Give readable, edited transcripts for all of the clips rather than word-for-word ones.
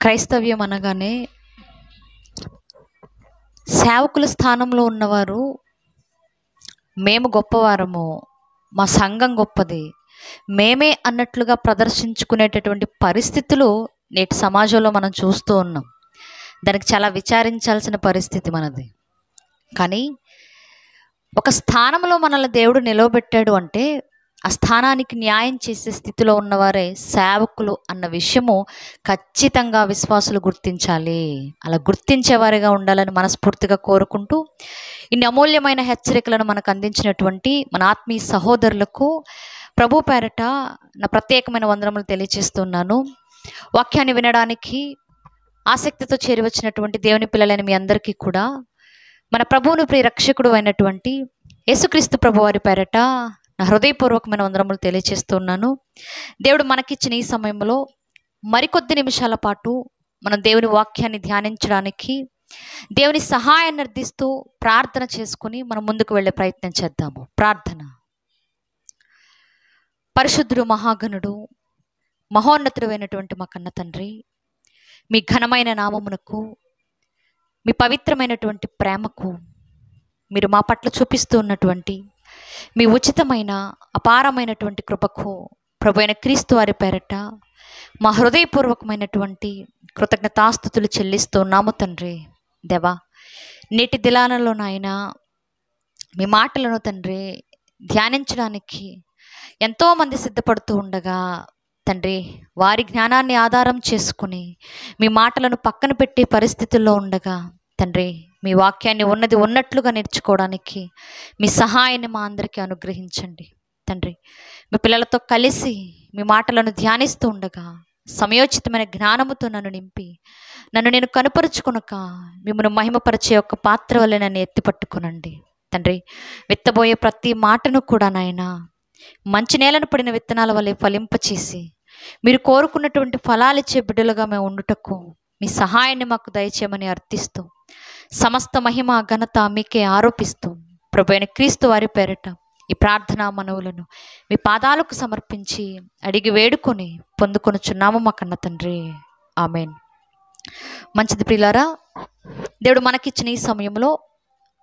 క్రైస్తవ్యం అనగానే సేవకుల స్థానంలో ఉన్నవారు మేము గొప్పవారము, మా సంఘం గొప్పది, మేమే అన్నట్లుగా ప్రదర్శించుకునేటటువంటి పరిస్థితులు నేటి సమాజంలో మనం చూస్తూ ఉన్నాం. దానికి చాలా విచారించాల్సిన పరిస్థితి మనది. కానీ ఒక స్థానంలో మనల్ని దేవుడు నిలవబెట్టాడు అంటే ఆ స్థానానికి న్యాయం చేసే స్థితిలో ఉన్నవారే సేవకులు అన్న విషయము ఖచ్చితంగా విశ్వాసులు గుర్తించాలి. అలా గుర్తించేవారిగా ఉండాలని మనస్ఫూర్తిగా కోరుకుంటూ, ఇన్ని అమూల్యమైన హెచ్చరికలను మనకు అందించినటువంటి మన ఆత్మీయ సహోదరులకు ప్రభు పేరట నా ప్రత్యేకమైన వందనములు తెలియజేస్తున్నాను. వాక్యాన్ని వినడానికి ఆసక్తితో చేరి వచ్చినటువంటి దేవుని పిల్లలైన మీ అందరికీ కూడా మన ప్రభువును ప్రియ రక్షకుడు అయినటువంటి యేసుక్రీస్తు ప్రభు వారి పేరట నా హృదయపూర్వకమైన వందనములు తెలియజేస్తున్నాను. దేవుడు మనకిచ్చిన ఈ సమయంలో మరికొద్ది నిమిషాల పాటు మనం దేవుని వాక్యాన్ని ధ్యానించడానికి దేవుని సహాయాన్ని అర్థిస్తూ ప్రార్థన చేసుకుని మనం ముందుకు వెళ్ళే ప్రయత్నం చేద్దాము. ప్రార్థన. పరిశుద్ధుడు, మహాగణుడు, మహోన్నతుడు అయినటువంటి మా కన్న తండ్రి, మీ ఘనమైన నామమునకు, మీ పవిత్రమైనటువంటి ప్రేమకు, మీరు మా పట్ల చూపిస్తూ ఉన్నటువంటి మీ ఉచితమైన అపారమైనటువంటి కృపకు ప్రభు అయిన క్రీస్తు వారి పేరట మా హృదయపూర్వకమైనటువంటి కృతజ్ఞతాస్తుతులు చెల్లిస్తున్నాము తండ్రి. దేవా, నేటి దినాలలో నాయన మీ మాటలను తండ్రి ధ్యానించడానికి ఎంతోమంది సిద్ధపడుతూ ఉండగా తండ్రి, వారి జ్ఞానాన్ని ఆధారం చేసుకుని మీ మాటలను పక్కన పెట్టే పరిస్థితుల్లో ఉండగా తండ్రి, మీ వాక్యాన్ని ఉన్నది ఉన్నట్లుగా నేర్చుకోవడానికి మీ సహాయాన్ని మా అందరికీ అనుగ్రహించండి తండ్రి. మీ పిల్లలతో కలిసి మీ మాటలను ధ్యానిస్తూ ఉండగా సమయోచితమైన జ్ఞానముతో నన్ను నింపి నన్ను నేను కనుపరుచుకొనక మిమ్మల్ని మహిమపరిచే ఒక పాత్ర వల్ల నన్ను ఎత్తిపట్టుకునండి తండ్రి. విత్తబోయే ప్రతి మాటను కూడా నాయన మంచి నేలను పడిన విత్తనాల వల్లే ఫలింపచేసి మీరు కోరుకున్నటువంటి ఫలాలిచ్చే బిడ్డలుగా మేము ఉండుటకు మీ సహాయాన్ని మాకు దయచేయమని అర్థిస్తూ, సమస్త మహిమ ఘనత మీకే ఆరోపిస్తూ ప్రభు అయిన క్రీస్తు వారి పేరట ఈ ప్రార్థనా మనవులను మీ పాదాలకు సమర్పించి అడిగి వేడుకొని పొందుకొనుచున్నాము మా కన్న తండ్రి. ఆమెన్. మంచిది ప్రియులారా, దేవుడు మనకిచ్చిన ఈ సమయంలో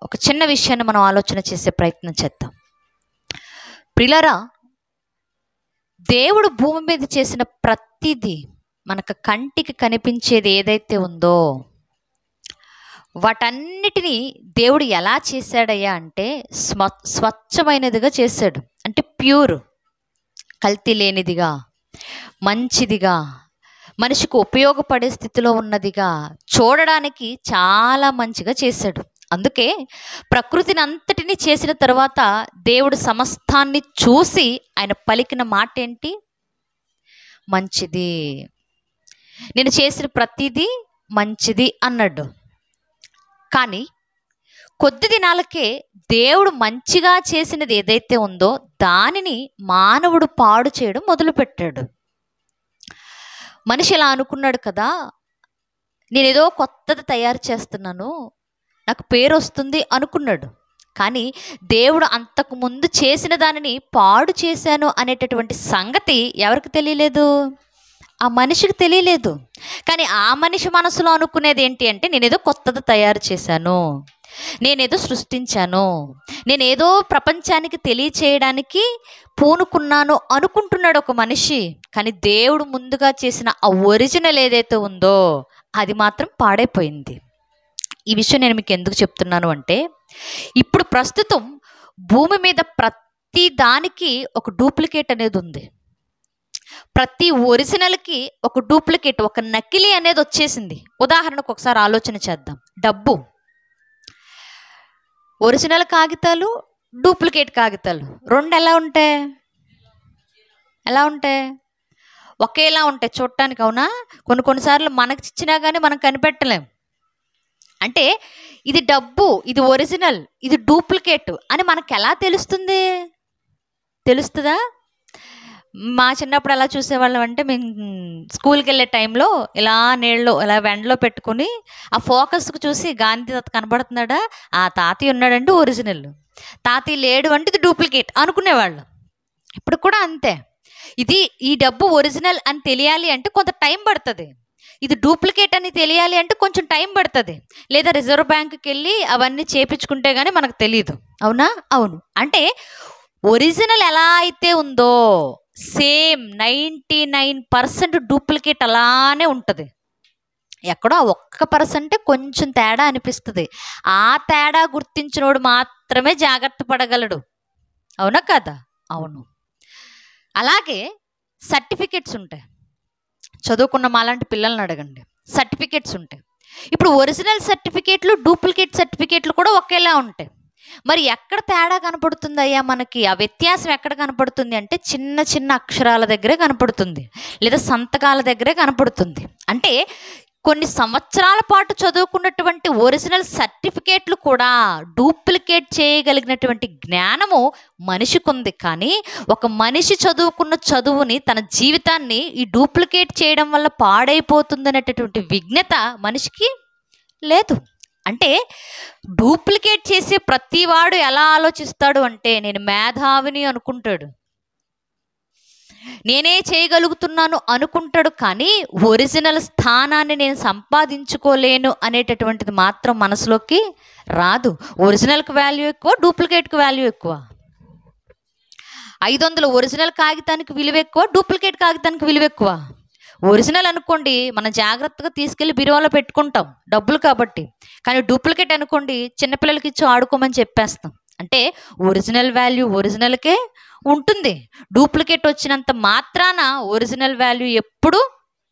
ఒక చిన్న విషయాన్ని మనం ఆలోచన చేసే ప్రయత్నం చేద్దాం. ప్రియులారా, దేవుడు భూమి మీద చేసిన ప్రతిదీ మనకు కంటికి కనిపించేది ఏదైతే ఉందో వాటన్నిటినీ దేవుడు ఎలా చేశాడయ్యా అంటే స్వచ్ఛమైనదిగా చేశాడు. అంటే ప్యూర్, కల్తీ లేనిదిగా, మంచిదిగా, మనిషికి ఉపయోగపడే స్థితిలో ఉన్నదిగా, చూడడానికి చాలా మంచిగా చేశాడు. అందుకే ప్రకృతిని అంతటినీ చేసిన తర్వాత దేవుడు సమస్తాన్ని చూసి ఆయన పలికిన మాట ఏంటి? మంచిది. నేను చేసిన ప్రతిదీ మంచిది అన్నాడు. కానీ కొద్ది దినాలకే దేవుడు మంచిగా చేసినది ఏదైతే ఉందో దానిని మానవుడు పాడు చేయడం మొదలుపెట్టాడు. మనిషి ఇలా అనుకున్నాడు కదా, నేనేదో కొత్తది తయారు చేస్తున్నాను, నాకు పేరు వస్తుంది అనుకున్నాడు. కానీ దేవుడు అంతకు ముందు చేసిన దానిని పాడు చేశాను అనేటటువంటి సంగతి ఎవరికి తెలియలేదు? ఆ మనిషికి తెలియలేదు. కానీ ఆ మనిషి మనసులో అనుకునేది ఏంటి అంటే, నేనేదో కొత్తది తయారు చేశాను, నేనేదో సృష్టించాను, నేనేదో ప్రపంచానికి తెలియచేయడానికి పూనుకున్నాను అనుకుంటున్నాడు ఒక మనిషి. కానీ దేవుడు ముందుగా చేసిన ఆ ఒరిజినల్ ఏదైతే ఉందో అది మాత్రం పాడైపోయింది. ఈ విషయం నేను మీకు ఎందుకు చెప్తున్నాను అంటే, ఇప్పుడు ప్రస్తుతం భూమి మీద ప్రతి దానికి ఒక డూప్లికేట్ అనేది ఉంది. ప్రతి ఒరిజినల్కి ఒక డూప్లికేట్, ఒక నకిలీ అనేది వచ్చేసింది. ఉదాహరణకు ఒకసారి ఆలోచన చేద్దాం. డబ్బు, ఒరిజినల్ కాగితాలు, డూప్లికేట్ కాగితాలు రెండు ఎలా ఉంటాయి? ఒకేలా ఉంటాయి చూడటానికి, అవునా? కొన్నిసార్లు మనకి ఇచ్చినా కానీ మనం కనిపెట్టలేం. అంటే ఇది డబ్బు, ఇది ఒరిజినల్, ఇది డూప్లికేట్ అని మనకు ఎలా తెలుస్తుంది? తెలుస్తుందా? మా చిన్నప్పుడు ఎలా చూసేవాళ్ళం అంటే, మేము స్కూల్కి వెళ్ళే టైంలో ఇలా నీళ్ళు ఇలా వెండలో పెట్టుకుని ఆ ఫోకస్కు చూసి గాంధీ తాత కనబడుతున్నాడా, ఆ తాతయ్య ఉన్నాడంటే ఒరిజినల్, తాతయ్య లేడు అంటే ఇది డూప్లికేట్ అనుకునేవాళ్ళు. ఇప్పుడు కూడా అంతే. ఈ డబ్బు ఒరిజినల్ అని తెలియాలి అంటే కొంత టైం పడుతుంది. ఇది డూప్లికేట్ అని తెలియాలి అంటే కొంచెం టైం పడుతుంది, లేదా రిజర్వ్ బ్యాంకుకి వెళ్ళి అవన్నీ చేపించుకుంటే కానీ మనకు తెలియదు. అవునా? అవును. అంటే ఒరిజినల్ ఎలా అయితే ఉందో సేమ్ 99% డూప్లికేట్ అలానే ఉంటుంది. ఎక్కడో 1% కొంచెం తేడా అనిపిస్తుంది. ఆ తేడా గుర్తించినోడు మాత్రమే జాగ్రత్త పడగలడు. అవునా కదా? అవును. అలాగే సర్టిఫికెట్స్ ఉంటాయి. చదువుకున్న మాలాంటి పిల్లల్ని అడగండి, సర్టిఫికెట్స్ ఉంటాయి. ఇప్పుడు ఒరిజినల్ సర్టిఫికేట్లు, డూప్లికేట్ సర్టిఫికేట్లు కూడా ఒకేలా ఉంటాయి. మరి ఎక్కడ తేడా కనపడుతుంది అయ్యా మనకి? ఆ వ్యత్యాసం ఎక్కడ కనపడుతుంది అంటే చిన్న చిన్న అక్షరాల దగ్గరే కనపడుతుంది, లేదా సంతకాల దగ్గరే కనపడుతుంది. అంటే కొన్ని సంవత్సరాల పాటు చదువుకున్నటువంటి ఒరిజినల్ సర్టిఫికేట్లు కూడా డూప్లికేట్ చేయగలిగినటువంటి జ్ఞానము మనిషికి ఉంది. కానీ ఒక మనిషి చదువుకున్న చదువుని, తన జీవితాన్ని ఈ డూప్లికేట్ చేయడం వల్ల పాడైపోతుంది అనేటటువంటి విజ్ఞత మనిషికి లేదు. అంటే డూప్లికేట్ చేసే ప్రతివాడు ఎలా ఆలోచిస్తాడు అంటే, నేను మేధావిని అనుకుంటాడు, నేనే చేయగలుగుతున్నాను అనుకుంటాడు. కానీ ఒరిజినల్ స్థానాన్ని నేను సంపాదించుకోలేను అనేటటువంటిది మాత్రం మనసులోకి రాదు. ఒరిజినల్కి వాల్యూ ఎక్కువ, డూప్లికేట్కి వాల్యూ ఎక్కువ. 500 ఒరిజినల్ కాగితానికి విలువ ఎక్కువ, డూప్లికేట్ కాగితానికి విలువ ఎక్కువ. ఒరిజినల్ అనుకోండి మనం జాగ్రత్తగా తీసుకెళ్ళి బిరువాలో పెట్టుకుంటాం, డబ్బులు కాబట్టి. కానీ డూప్లికేట్ అనుకోండి చిన్నపిల్లలకి ఇచ్చి ఆడుకోమని చెప్పేస్తాం. అంటే ఒరిజినల్ వాల్యూ ఒరిజినల్కే ఉంటుంది. డూప్లికేట్ వచ్చినంత మాత్రాన ఒరిజినల్ వాల్యూ ఎప్పుడు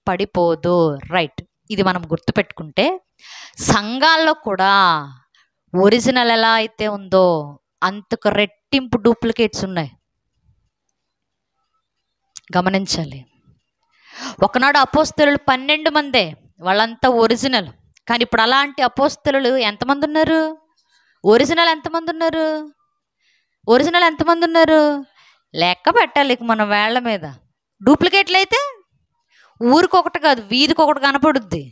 పడిపోదు. రైట్. ఇది మనం గుర్తుపెట్టుకుంటే సంఘాల్లో కూడా ఒరిజినల్ ఎలా అయితే ఉందో అంతకు రెట్టింపు డూప్లికేట్స్ ఉన్నాయి. గమనించాలి. ఒకనాడు అపోస్తలులు 12 మందే, వాళ్ళంతా ఒరిజినల్. కానీ ఇప్పుడు అలాంటి అపోస్తలులు ఎంతమంది ఉన్నారు? ఒరిజినల్ ఎంతమంది ఉన్నారు? ఒరిజినల్ ఎంతమంది ఉన్నారు? లెక్క పెట్టాలి మన వేళ్ల మీద. డూప్లికేట్లు అయితే ఊరికొకటి కాదు, వీధికొకటి కనపడుద్ది.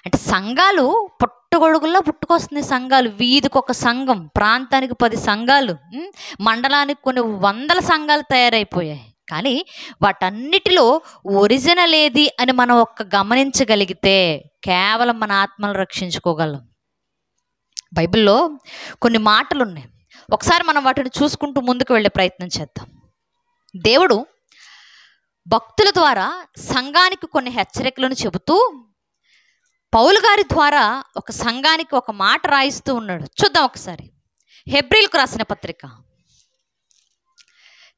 అంటే సంఘాలు పుట్టగొడుగుల్లో పుట్టుకొస్తున్నాయి. సంఘాలు వీధికొక సంఘం, ప్రాంతానికి 10 సంఘాలు, మండలానికి కొన్ని 100 సంఘాలు తయారైపోయాయి. కానీ వాటన్నిటిలో ఒరిజినల్ ఏది అని మనం గమనించగలిగితే కేవలం మన ఆత్మను రక్షించుకోగలం. బైబిల్లో కొన్ని మాటలు ఉన్నాయి, ఒకసారి మనం వాటిని చూసుకుంటూ ముందుకు వెళ్ళే ప్రయత్నం చేద్దాం. దేవుడు భక్తుల ద్వారా సంఘానికి కొన్ని హెచ్చరికలను చెబుతూ పౌలు గారి ద్వారా ఒక సంఘానికి ఒక మాట రాయిస్తూ ఉన్నాడు. చూద్దాం ఒకసారి. హెబ్రీలకు రాసిన పత్రిక,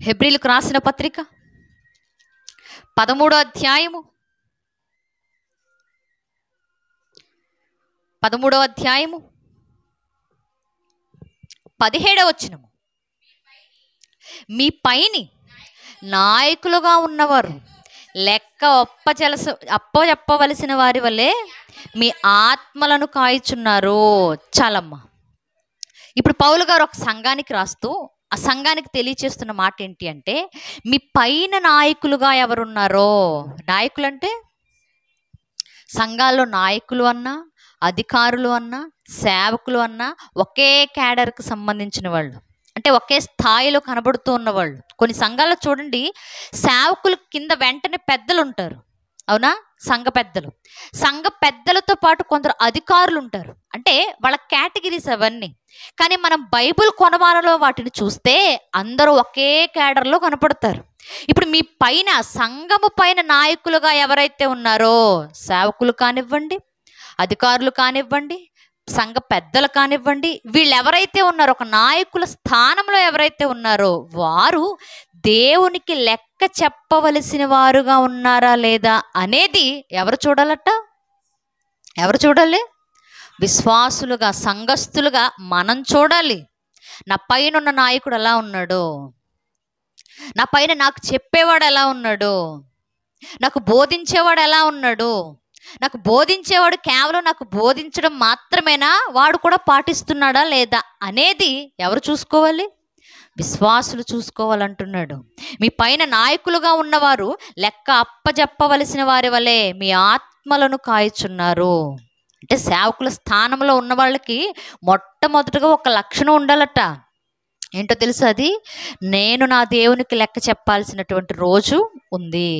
హెబ్రీలకు రాసిన పత్రిక 13వ అధ్యాయము 17వ వచనము. మీ పైని నాయకులుగా ఉన్నవారు లెక్క అప్పచెప్పవలసిన వారి వలె మీ ఆత్మలను కాయిచున్నారు. చాలమ్మ. ఇప్పుడు పౌలు గారు ఒక సంఘానికి రాస్తూ ఆ సంఘానికి తెలియచేస్తున్న మాట ఏంటి అంటే, మీ పైన నాయకులుగా ఎవరున్నారో, నాయకులు అంటే సంఘాల్లో నాయకులు అన్నా, అధికారులు అన్నా, సేవకులు అన్నా ఒకే క్యాడర్కి సంబంధించిన వాళ్ళు, అంటే ఒకే స్థాయిలో కనబడుతూ ఉన్నవాళ్ళు. కొన్ని సంఘాల్లో చూడండి, సేవకుల కింద వెంటనే పెద్దలు ఉంటారు. అవునా? సంఘ పెద్దలు. సంఘ పెద్దలతో పాటు కొందరు అధికారులు ఉంటారు. అంటే వాళ్ళ కేటగిరీస్ అవన్నీ. కానీ మనం బైబిల్ కొనమాలలో వాటిని చూస్తే అందరూ ఒకే క్యాడర్లో కనపడతారు. ఇప్పుడు మీ పైన, సంఘము పైన నాయకులుగా ఎవరైతే ఉన్నారో, సేవకులు కానివ్వండి, అధికారులు కానివ్వండి, సంఘ పెద్దలు కానివ్వండి, వీళ్ళు ఎవరైతే ఉన్నారో, ఒక నాయకుల స్థానంలో ఎవరైతే ఉన్నారో వారు దేవునికి లెక్క చెప్పవలసిన వారుగా ఉన్నారా లేదా అనేది ఎవరు చూడాలట? ఎవరు చూడాలి? విశ్వాసులుగా, సంఘస్థులుగా మనం చూడాలి. నా పైన ఉన్న నాయకుడు ఎలా ఉన్నాడు, నా పైన నాకు చెప్పేవాడు ఎలా ఉన్నాడు, నాకు బోధించేవాడు ఎలా ఉన్నాడు, నాకు బోధించేవాడు కేవలం నాకు బోధించడం మాత్రమేనా, వాడు కూడా పాటిస్తున్నాడా లేదా అనేది ఎవరు చూసుకోవాలి? విశ్వాసులు చూసుకోవాలంటున్నాడు. మీ పైన నాయకులుగా ఉన్నవారు లెక్క అప్పజెప్పవలసిన వారి వలె మీ ఆత్మలను కాయచున్నారు. అంటే సేవకుల స్థానంలో ఉన్న వాళ్ళకి మొట్టమొదటిగా ఒక లక్షణం ఉండాలట. ఏంటో తెలుసు? అది నేను నా దేవునికి లెక్క చెప్పాల్సినటువంటి రోజు ఉంది.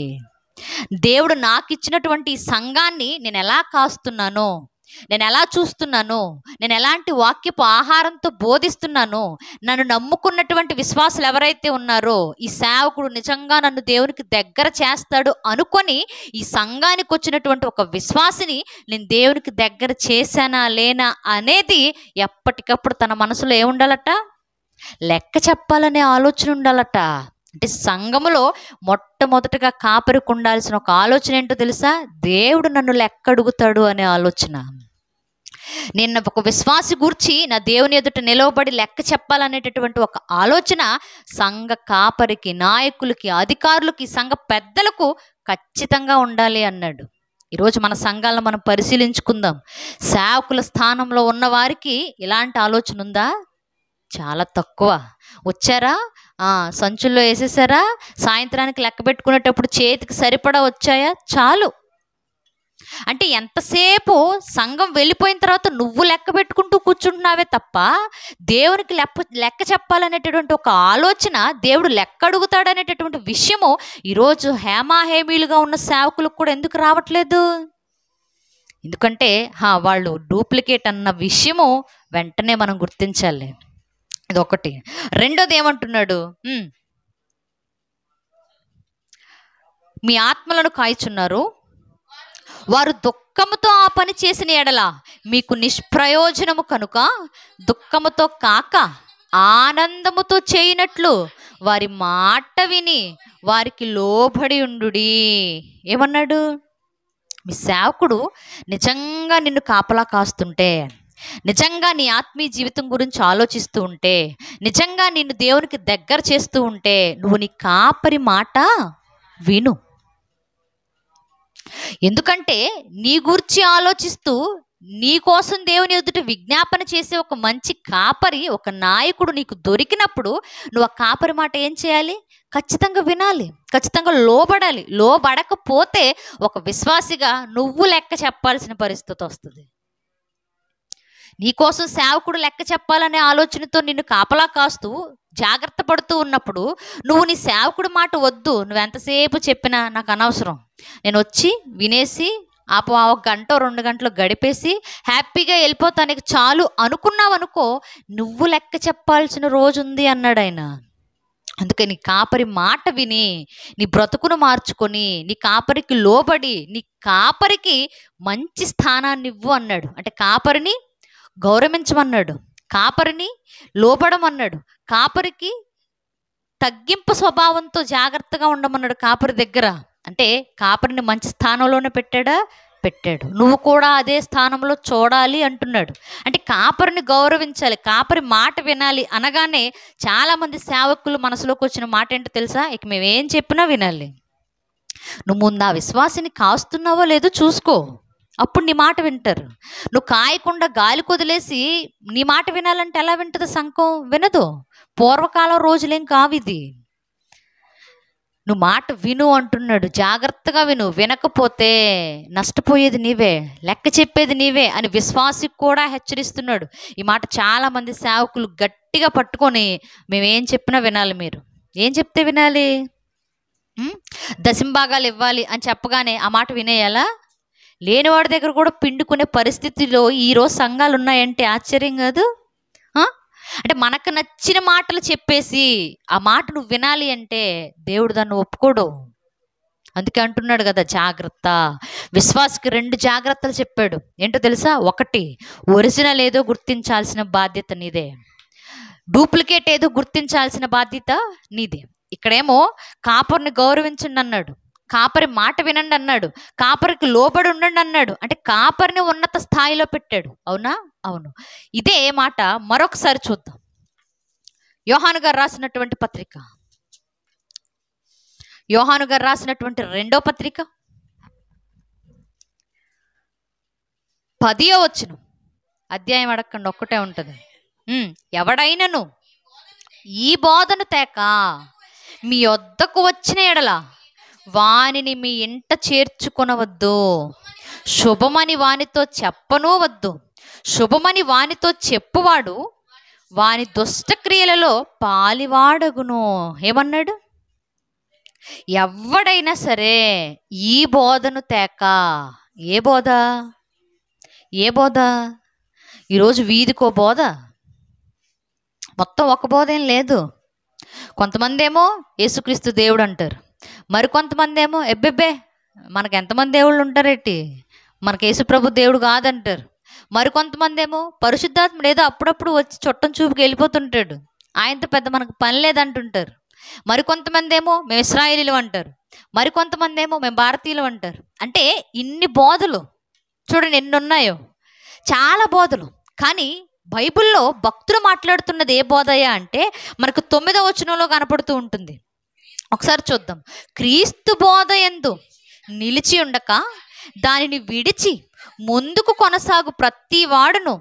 దేవుడు నాకు ఇచ్చినటువంటి ఈ సంఘాన్ని నేను ఎలా కాస్తున్నానో, నేను ఎలా చూస్తున్నానో, నేను ఎలాంటి వాక్యపు ఆహారంతో బోధిస్తున్నానో, నన్ను నమ్ముకున్నటువంటి విశ్వాసులు ఎవరైతే ఉన్నారో ఈ సేవకుడు నిజంగా నన్ను దేవునికి దగ్గర చేస్తాడు అనుకొని ఈ సంఘానికి వచ్చినటువంటి ఒక విశ్వాసిని నేను దేవునికి దగ్గర చేశానా లేనా అనేది ఎప్పటికప్పుడు తన మనసులో ఏముండాలట, లెక్క చెప్పాలనే ఆలోచన ఉండాలట. అంటే సంఘములో మొట్టమొదటిగా కాపరికి ఉండాల్సిన ఒక ఆలోచన ఏంటో తెలుసా? దేవుడు నన్ను లెక్క అడుగుతాడు అనే ఆలోచన. నేను ఒక విశ్వాసి గూర్చి నా దేవుని ఎదుట నిలవబడి లెక్క చెప్పాలనేటటువంటి ఒక ఆలోచన సంఘ కాపరికి, నాయకులకి, అధికారులకి, సంఘ పెద్దలకు ఖచ్చితంగా ఉండాలి అన్నాడు. ఈరోజు మన సంఘాలను మనం పరిశీలించుకుందాం. సేవకుల స్థానంలో ఉన్న వారికి ఇలాంటి ఆలోచన ఉందా? చాలా తక్కువ. వచ్చారా, సంచుల్లో వేసేసారా, సాయంత్రానికి లెక్క పెట్టుకునేటప్పుడు చేతికి సరిపడా వచ్చాయా, చాలు. అంటే ఎంతసేపు సంఘం వెళ్ళిపోయిన తర్వాత నువ్వు లెక్క పెట్టుకుంటూ కూర్చుంటున్నావే తప్ప దేవునికి లెక్క చెప్పాలనేటటువంటి ఒక ఆలోచన, దేవుడు లెక్క అడుగుతాడనేటటువంటి విషయము ఈరోజు హేమాహేమీలుగా ఉన్న సేవకులకు కూడా ఎందుకు రావట్లేదు? ఎందుకంటే వాళ్ళు డూప్లికేట్ అన్న విషయము వెంటనే మనం గుర్తించాలి. ఇదొకటి. రెండోది ఏమంటున్నాడు? మీ ఆత్మలను కాయచున్నారు, వారు దుఃఖముతో ఆ పని చేసిన ఎడల మీకు నిష్ప్రయోజనము కనుక దుఃఖముతో కాక ఆనందముతో చేయనట్లు వారి మాట విని వారికి లోబడి ఉండుడి. ఏమన్నాడు? మీ సేవకుడు నిజంగా నిన్ను కాపలా కాస్తుంటే, నిజంగా నీ ఆత్మీయ జీవితం గురించి ఆలోచిస్తూ ఉంటే, నిజంగా నిన్ను దేవునికి దగ్గర చేస్తూ ఉంటే నువ్వు నీ కాపరి మాట విను. ఎందుకంటే నీ గురించి ఆలోచిస్తూ నీ కోసం దేవుని ఎదుట విజ్ఞాపన చేసే ఒక మంచి కాపరి, ఒక నాయకుడు నీకు దొరికినప్పుడు నువ్వు ఆ కాపరి మాట ఏం చేయాలి? ఖచ్చితంగా వినాలి, ఖచ్చితంగా లోబడాలి. లోబడకపోతే ఒక విశ్వాసిగా నువ్వు లెక్క చెప్పాల్సిన పరిస్థితి వస్తుంది. నీకోసం సేవకుడు లెక్క చెప్పాలనే ఆలోచనతో నిన్ను కాపలా కాస్తూ జాగ్రత్త పడుతూ ఉన్నప్పుడు నువ్వు నీ సేవకుడు మాట వద్దు, నువ్వెంతసేపు చెప్పినా నాకు అనవసరం, నేను వచ్చి వినేసి ఒక గంట 2 గంటలు గడిపేసి హ్యాపీగా వెళ్ళిపోతానికి చాలు అనుకున్నావు అనుకో, నువ్వు లెక్క చెప్పాల్సిన రోజు ఉంది అన్నాడు ఆయన. అందుకని నీ కాపరి మాట విని నీ బ్రతుకును మార్చుకొని నీ కాపరికి లోబడి నీ కాపరికి మంచి స్థానాన్ని ఇవ్వు అన్నాడు. అంటే కాపరిని గౌరవించమన్నాడు, కాపరిని లోబడమన్నాడు, కాపరికి తగ్గింపు స్వభావంతో జాగ్రత్తగా ఉండమన్నాడు కాపరి దగ్గర. అంటే కాపరిని మంచి స్థానంలోనే పెట్టాడు. నువ్వు కూడా అదే స్థానంలో చూడాలి అంటున్నాడు. అంటే కాపరిని గౌరవించాలి, కాపరి మాట వినాలి అనగానే చాలామంది సేవకులు మనసులోకి వచ్చిన మాట ఏంటో తెలుసా? ఇక మేమేం చెప్పినా వినాలి. నువ్వు ముందు ఆ విశ్వాసిని కాస్తున్నావో లేదో చూసుకో, అప్పుడు నీ మాట వింటారు. నువ్వు కాయకుండా గాలి కొదిలేసి నీ మాట వినాలంటే ఎలా వింటుంది సంఘం? వినదు. పూర్వకాలం రోజులేం కావిది. నువ్వు మాట విను అంటున్నాడు, జాగ్రత్తగా విను. వినకపోతే నష్టపోయేది నీవే, లెక్క చెప్పేది నీవే అని విశ్వాసికి కూడా హెచ్చరిస్తున్నాడు. ఈ మాట చాలామంది సేవకులు గట్టిగా పట్టుకొని మేమేం చెప్పినా వినాలి. మీరు ఏం చెప్తే వినాలి? దశంభాగాలు ఇవ్వాలి అని చెప్పగానే ఆ మాట వినేయాలా? లేనివాడి దగ్గర కూడా పిండుకునే పరిస్థితిలో ఈరోజు సంఘాలు ఉన్నాయంటే ఆశ్చర్యం కాదు. అంటే మనకు నచ్చిన మాటలు చెప్పేసి ఆ మాట నువ్వు వినాలి అంటే దేవుడు దాన్ని ఒప్పుకోడు. అందుకే అంటున్నాడు కదా, జాగ్రత్త. విశ్వాసకి 2 జాగ్రత్తలు చెప్పాడు. ఏంటో తెలుసా? 1, ఒరిజినల్ ఏదో గుర్తించాల్సిన బాధ్యత నీదే, డూప్లికేట్ ఏదో గుర్తించాల్సిన బాధ్యత నీదే. ఇక్కడేమో కాపరిని గౌరవించండి అన్నాడు, కాపరి మాట వినండి అన్నాడు, కాపరికి లోబడి ఉండండి అన్నాడు. అంటే కాపరిని ఉన్నత స్థాయిలో పెట్టాడు. అవునా? అవును. ఇదే మాట మరొకసారి చూద్దాం. యోహాను గారు రాసినటువంటి పత్రిక, యోహాను గారు రాసినటువంటి 2వ పత్రిక 10వ వచనం. అధ్యాయం అడగండి, ఒక్కటే ఉంటుంది. ఎవడైనను ఈ బోధను తేక మీ వద్దకు వచ్చిన ఎడల వానిని మీ ఇంట చేర్చుకొనవద్దు, శుభమని వానితో చెప్పనూ వద్దు. శుభమని వానితో చెప్పువాడు వాని దుష్టక్రియలలో పాలివాడగును. ఏమన్నాడు? ఎవడైనా సరే ఈ బోధను తేక, ఏ బోధ? ఏ బోధ? ఈరోజు వీధికో బోధ, మొత్తం ఒక బోధ ఏం లేదు. కొంతమంది ఏమో యేసుక్రీస్తు దేవుడు అంటారు, మరికొంతమంది ఏమో ఎబ్బెబ్బే మనకు ఎంతమంది దేవుళ్ళు ఉంటారేంటి, మనకు యేసుప్రభు దేవుడు కాదంటారు. మరికొంతమంది ఏమో పరిశుద్ధాత్ముడు ఏదో అప్పుడప్పుడు వచ్చి చుట్టం చూపుకి వెళ్ళిపోతుంటాడు, ఆయనతో పెద్ద మనకు పని లేదంటుంటారు. మరికొంతమంది ఏమో మేము ఇశ్రాయేలీలు అంటారు, మరికొంతమంది ఏమో మేము భారతీయులు అంటారు. అంటే ఇన్ని బోధలు చూడండి, ఎన్ని ఉన్నాయో, చాలా బోధలు. కానీ బైబిల్లో భక్తులు మాట్లాడుతున్నది ఏ బోధయ్యా అంటే మనకు 9వ వచనంలో కనపడుతూ ఉంటుంది. ఒకసారి చూద్దాం. క్రీస్తు బోధ యందు నిలిచి ఉండక దానిని విడిచి ముందుకు కొనసాగు ప్రతి వాడును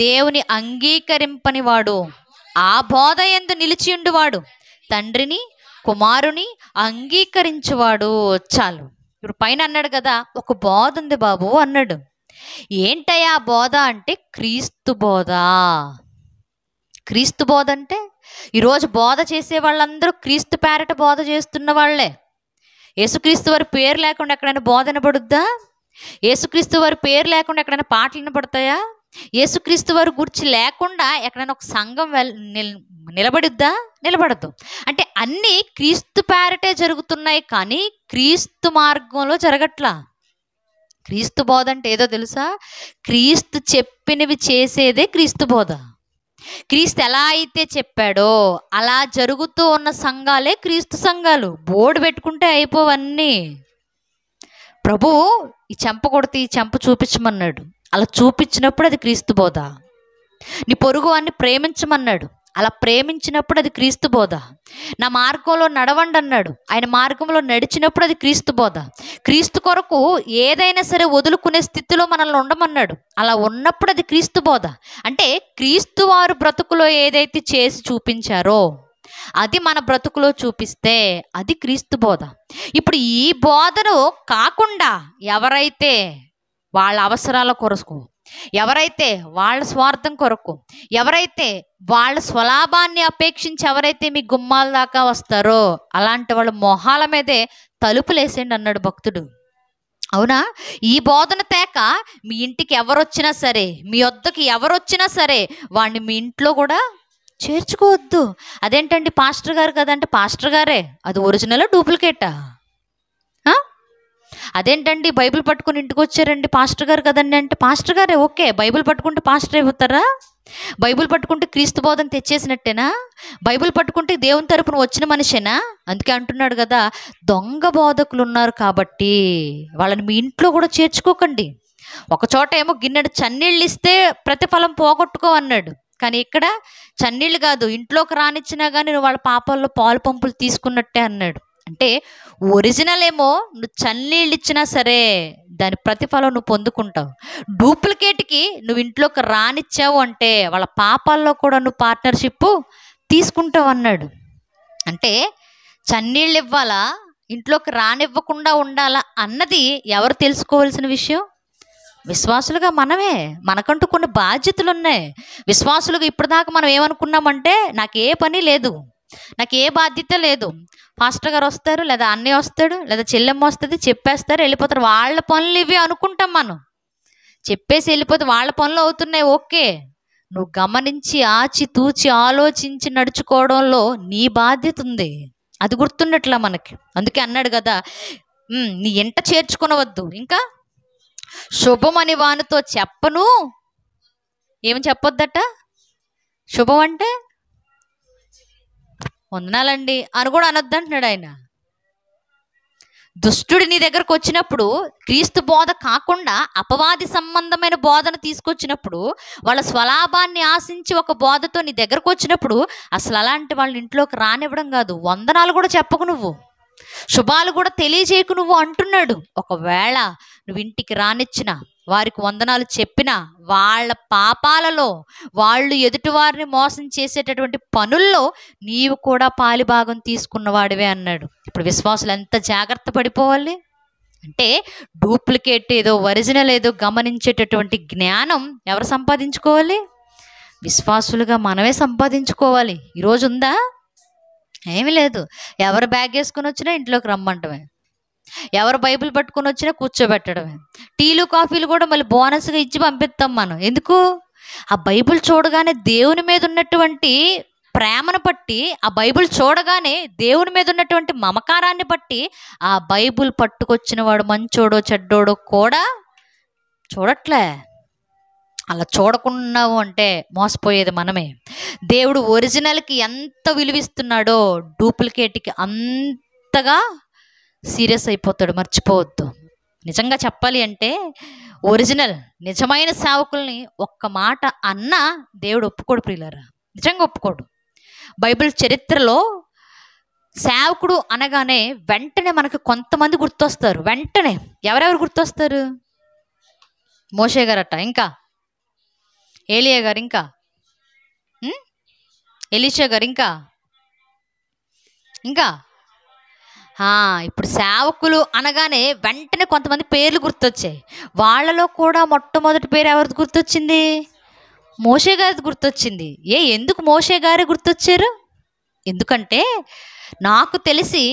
దేవుని అంగీకరింపని వాడు, ఆ బోధ యందు నిలిచియుండువాడు తండ్రిని కుమారుని అంగీకరించువాడు. చాలు. ఇప్పుడు పైన అన్నాడు కదా, ఒక బోధ ఉంది బాబు అన్నాడు. ఏంటయ్యా బోధ అంటే క్రీస్తు బోధ. క్రీస్తు బోధ అంటే ఈరోజు బోధ చేసే వాళ్ళందరూ క్రీస్తు పేరట బోధ చేస్తున్న వాళ్ళే. యేసుక్రీస్తు వారి పేరు లేకుండా ఎక్కడైనా బోధ వినబడుద్దా? యేసుక్రీస్తు వారి పేరు లేకుండా ఎక్కడైనా పాటలు వినబడతాయా? యేసుక్రీస్తు వారి గురించి లేకుండా ఎక్కడైనా ఒక సంఘం నిలబడిద్దా? నిలబడదు. అంటే అన్నీ క్రీస్తు పేరటే జరుగుతున్నాయి, కానీ క్రీస్తు మార్గంలో జరగట్లా. క్రీస్తు బోధ అంటే ఏదో తెలుసా? క్రీస్తు చెప్పినవి చేసేదే క్రీస్తు బోధ. క్రీస్తు ఎలా అయితే చెప్పాడో అలా జరుగుతూ ఉన్న సంఘాలే క్రీస్తు సంఘాలు. బోర్డు పెట్టుకుంటే అయిపోవన్నీ. ప్రభు ఈ చెంప కొడితే ఈ చెంప చూపించమన్నాడు, అలా చూపించినప్పుడు అది క్రీస్తు బోధ. నీ పొరుగు వాడిని ప్రేమించమన్నాడు, అలా ప్రేమించినప్పుడు అది క్రీస్తు బోధ. నా మార్గంలో నడవండి అన్నాడు, ఆయన మార్గంలో నడిచినప్పుడు అది క్రీస్తు బోధ. క్రీస్తు కొరకు ఏదైనా సరే వదులుకునే స్థితిలో మనల్ని ఉండమన్నాడు, అలా ఉన్నప్పుడు అది క్రీస్తు బోధ. అంటే క్రీస్తు వారు బ్రతుకులో ఏదైతే చేసి చూపించారో అది మన బ్రతుకులో చూపిస్తే అది క్రీస్తు బోధ. ఇప్పుడు ఈ బోధను కాకుండా ఎవరైతే వాళ్ళ అవసరాల కొరకు, ఎవరైతే వాళ్ళ స్వార్థం కొరకు, ఎవరైతే వాళ్ళ స్వలాభాన్ని అపేక్షించి ఎవరైతే మీ గుమ్మాల దాకా వస్తారో అలాంటి వాళ్ళ మొహాల మీదే తలుపులేసేయండి అన్నాడు భక్తుడు. అవునా? ఈ బోధన తేక మీ ఇంటికి ఎవరొచ్చినా సరే, మీ వద్దకి ఎవరొచ్చినా సరే వాడిని మీ ఇంట్లో కూడా చేర్చుకోవద్దు. అదేంటండి పాస్టర్ గారు కదంటే పాస్టర్ గారే, అది ఒరిజినల్ డూప్లికేటా? అదేంటండి బైబిల్ పట్టుకుని ఇంటికి వచ్చారండి పాస్టర్ గారు కదండి అంటే పాస్టర్ గారే. ఓకే, బైబిల్ పట్టుకుంటే పాస్టర్ అయిపోతారా? బైబిల్ పట్టుకుంటే క్రీస్తు బోధన తెచ్చేసినట్టేనా? బైబిల్ పట్టుకుంటే దేవుని తరపున వచ్చిన మనిషేనా? అందుకే అంటున్నాడు కదా, దొంగ బోధకులు ఉన్నారు కాబట్టి వాళ్ళని మీ ఇంట్లో కూడా చేర్చుకోకండి. ఒకచోట ఏమో గిన్నెడు చన్నీళ్ళు ఇస్తే ప్రతిఫలం పోగొట్టుకో అన్నాడు, కానీ ఇక్కడ చన్నీళ్ళు కాదు, ఇంట్లోకి రానిచ్చినా కానీ నువ్వు వాళ్ళ పాపాల్లో పాలు పంపులు తీసుకున్నట్టే అన్నాడు. అంటే ఒరిజినల్ ఏమో నువ్వు చన్నీళ్ళు ఇచ్చినా సరే దాని ప్రతిఫలం నువ్వు పొందుకుంటావు. డూప్లికేట్కి నువ్వు ఇంట్లోకి రానిచ్చావు అంటే వాళ్ళ పాపాల్లో కూడా నువ్వు పార్ట్నర్షిప్ తీసుకుంటావు అన్నాడు. అంటే చన్నీళ్ళు ఇవ్వాలా, ఇంట్లోకి రానివ్వకుండా ఉండాలా అన్నది ఎవరు తెలుసుకోవాల్సిన విషయం? విశ్వాసులుగా మనమే. మనకంటూ కొన్ని బాధ్యతలు ఉన్నాయి. విశ్వాసులుగా ఇప్పటిదాకా మనం ఏమనుకున్నామంటే నాకు ఏ పని లేదు, నాకు ఏ బాధ్యత లేదు, పాస్టర్ గారు వస్తారు, లేదా అన్నయ్య వస్తాడు, లేదా చెల్లెమ్మ వస్తుంది, చెప్పేస్తారు, వెళ్ళిపోతారు, వాళ్ళ పనులు ఇవి అనుకుంటాం. మనం చెప్పేసి వెళ్ళిపోతే వాళ్ళ పనులు అవుతున్నాయి. ఓకే, నువ్వు గమనించి ఆచి తూచి ఆలోచించి నడుచుకోవడంలో నీ బాధ్యత ఉంది, అది గుర్తుండట్లా మనకి. అందుకే అన్నాడు కదా, నీ ఎంట చేర్చుకునవద్దు, ఇంకా శుభం అని వానితో చెప్పను. ఏమి చెప్పొద్దట? శుభం అంటే వందనాలండి అని కూడా అనొద్దు అంటున్నాడు ఆయన. దుష్టుడు నీ దగ్గరకు వచ్చినప్పుడు క్రీస్తు బోధ కాకుండా అపవాది సంబంధమైన బోధన తీసుకొచ్చినప్పుడు, వాళ్ళ స్వలాభాన్ని ఆశించి ఒక బోధతో నీ దగ్గరకు వచ్చినప్పుడు అసలు అలాంటి వాళ్ళ ఇంట్లోకి రానివ్వడం కాదు, వందనాలు కూడా చెప్పకు నువ్వు, శుభాలు కూడా తెలియజేయకు నువ్వు అంటున్నాడు. ఒకవేళ నువ్వు ఇంటికి రానిచ్చిన, వారికి వందనాలు చెప్పినా, వాళ్ళ పాపాలలో, వాళ్ళు ఎదుటివారిని మోసం చేసేటటువంటి పనుల్లో నీవు కూడా పాలిభాగం తీసుకున్నవాడివే అన్నాడు. ఇప్పుడు విశ్వాసులు ఎంత జాగ్రత్త పడిపోవాలి అంటే, డూప్లికేట్ ఏదో ఒరిజినల్ ఏదో గమనించేటటువంటి జ్ఞానం ఎవరు సంపాదించుకోవాలి? విశ్వాసులుగా మనమే సంపాదించుకోవాలి. ఈరోజు ఉందా? ఏమీ లేదు. ఎవరు బ్యాగ్ వేసుకుని వచ్చినా ఇంట్లోకి రమ్మంటమే, ఎవరు బైబిల్ పట్టుకొని వచ్చినా కూర్చోబెట్టడమే. టీలు కాఫీలు కూడా మళ్ళీ బోనస్గా ఇచ్చి పంపిస్తాం మనం. ఎందుకు? ఆ బైబిల్ చూడగానే దేవుని మీద ఉన్నటువంటి ప్రేమను బట్టి, ఆ బైబిల్ చూడగానే దేవుని మీద ఉన్నటువంటి మమకారాన్ని బట్టి, ఆ బైబిల్ పట్టుకొచ్చిన వాడు మంచోడో చెడ్డోడో కూడా చూడట్లే. అలా చూడకున్నావు అంటే మోసపోయేది మనమే. దేవుడు ఒరిజినల్కి ఎంత విలువిస్తున్నాడో డూప్లికేట్కి అంతగా సీరియస్ అయిపోతాడు. మర్చిపోవద్దు. నిజంగా చెప్పాలి అంటే ఒరిజినల్ నిజమైన సేవకుల్ని ఒక్క మాట అన్నా దేవుడు ఒప్పుకోడు ప్రియులారా, నిజంగా ఒప్పుకోడు. బైబిల్ చరిత్రలో సేవకుడు అనగానే వెంటనే మనకు కొంతమంది గుర్తొస్తారు. వెంటనే ఎవరెవరు గుర్తొస్తారు? మోషే గారట, ఇంకా ఏలియా గారు, ఇంకా ఎలీషా గారు, ఇంకా ఇప్పుడు సేవకులు అనగానే వెంటనే కొంతమంది పేర్లు గుర్తొచ్చాయి. వాళ్ళలో కూడా మొట్టమొదటి పేరు ఎవరిది గుర్తొచ్చింది? మోషే గారిది గుర్తొచ్చింది. ఎందుకు మోషే గారే గుర్తొచ్చారు? ఎందుకంటే నాకు తెలిసి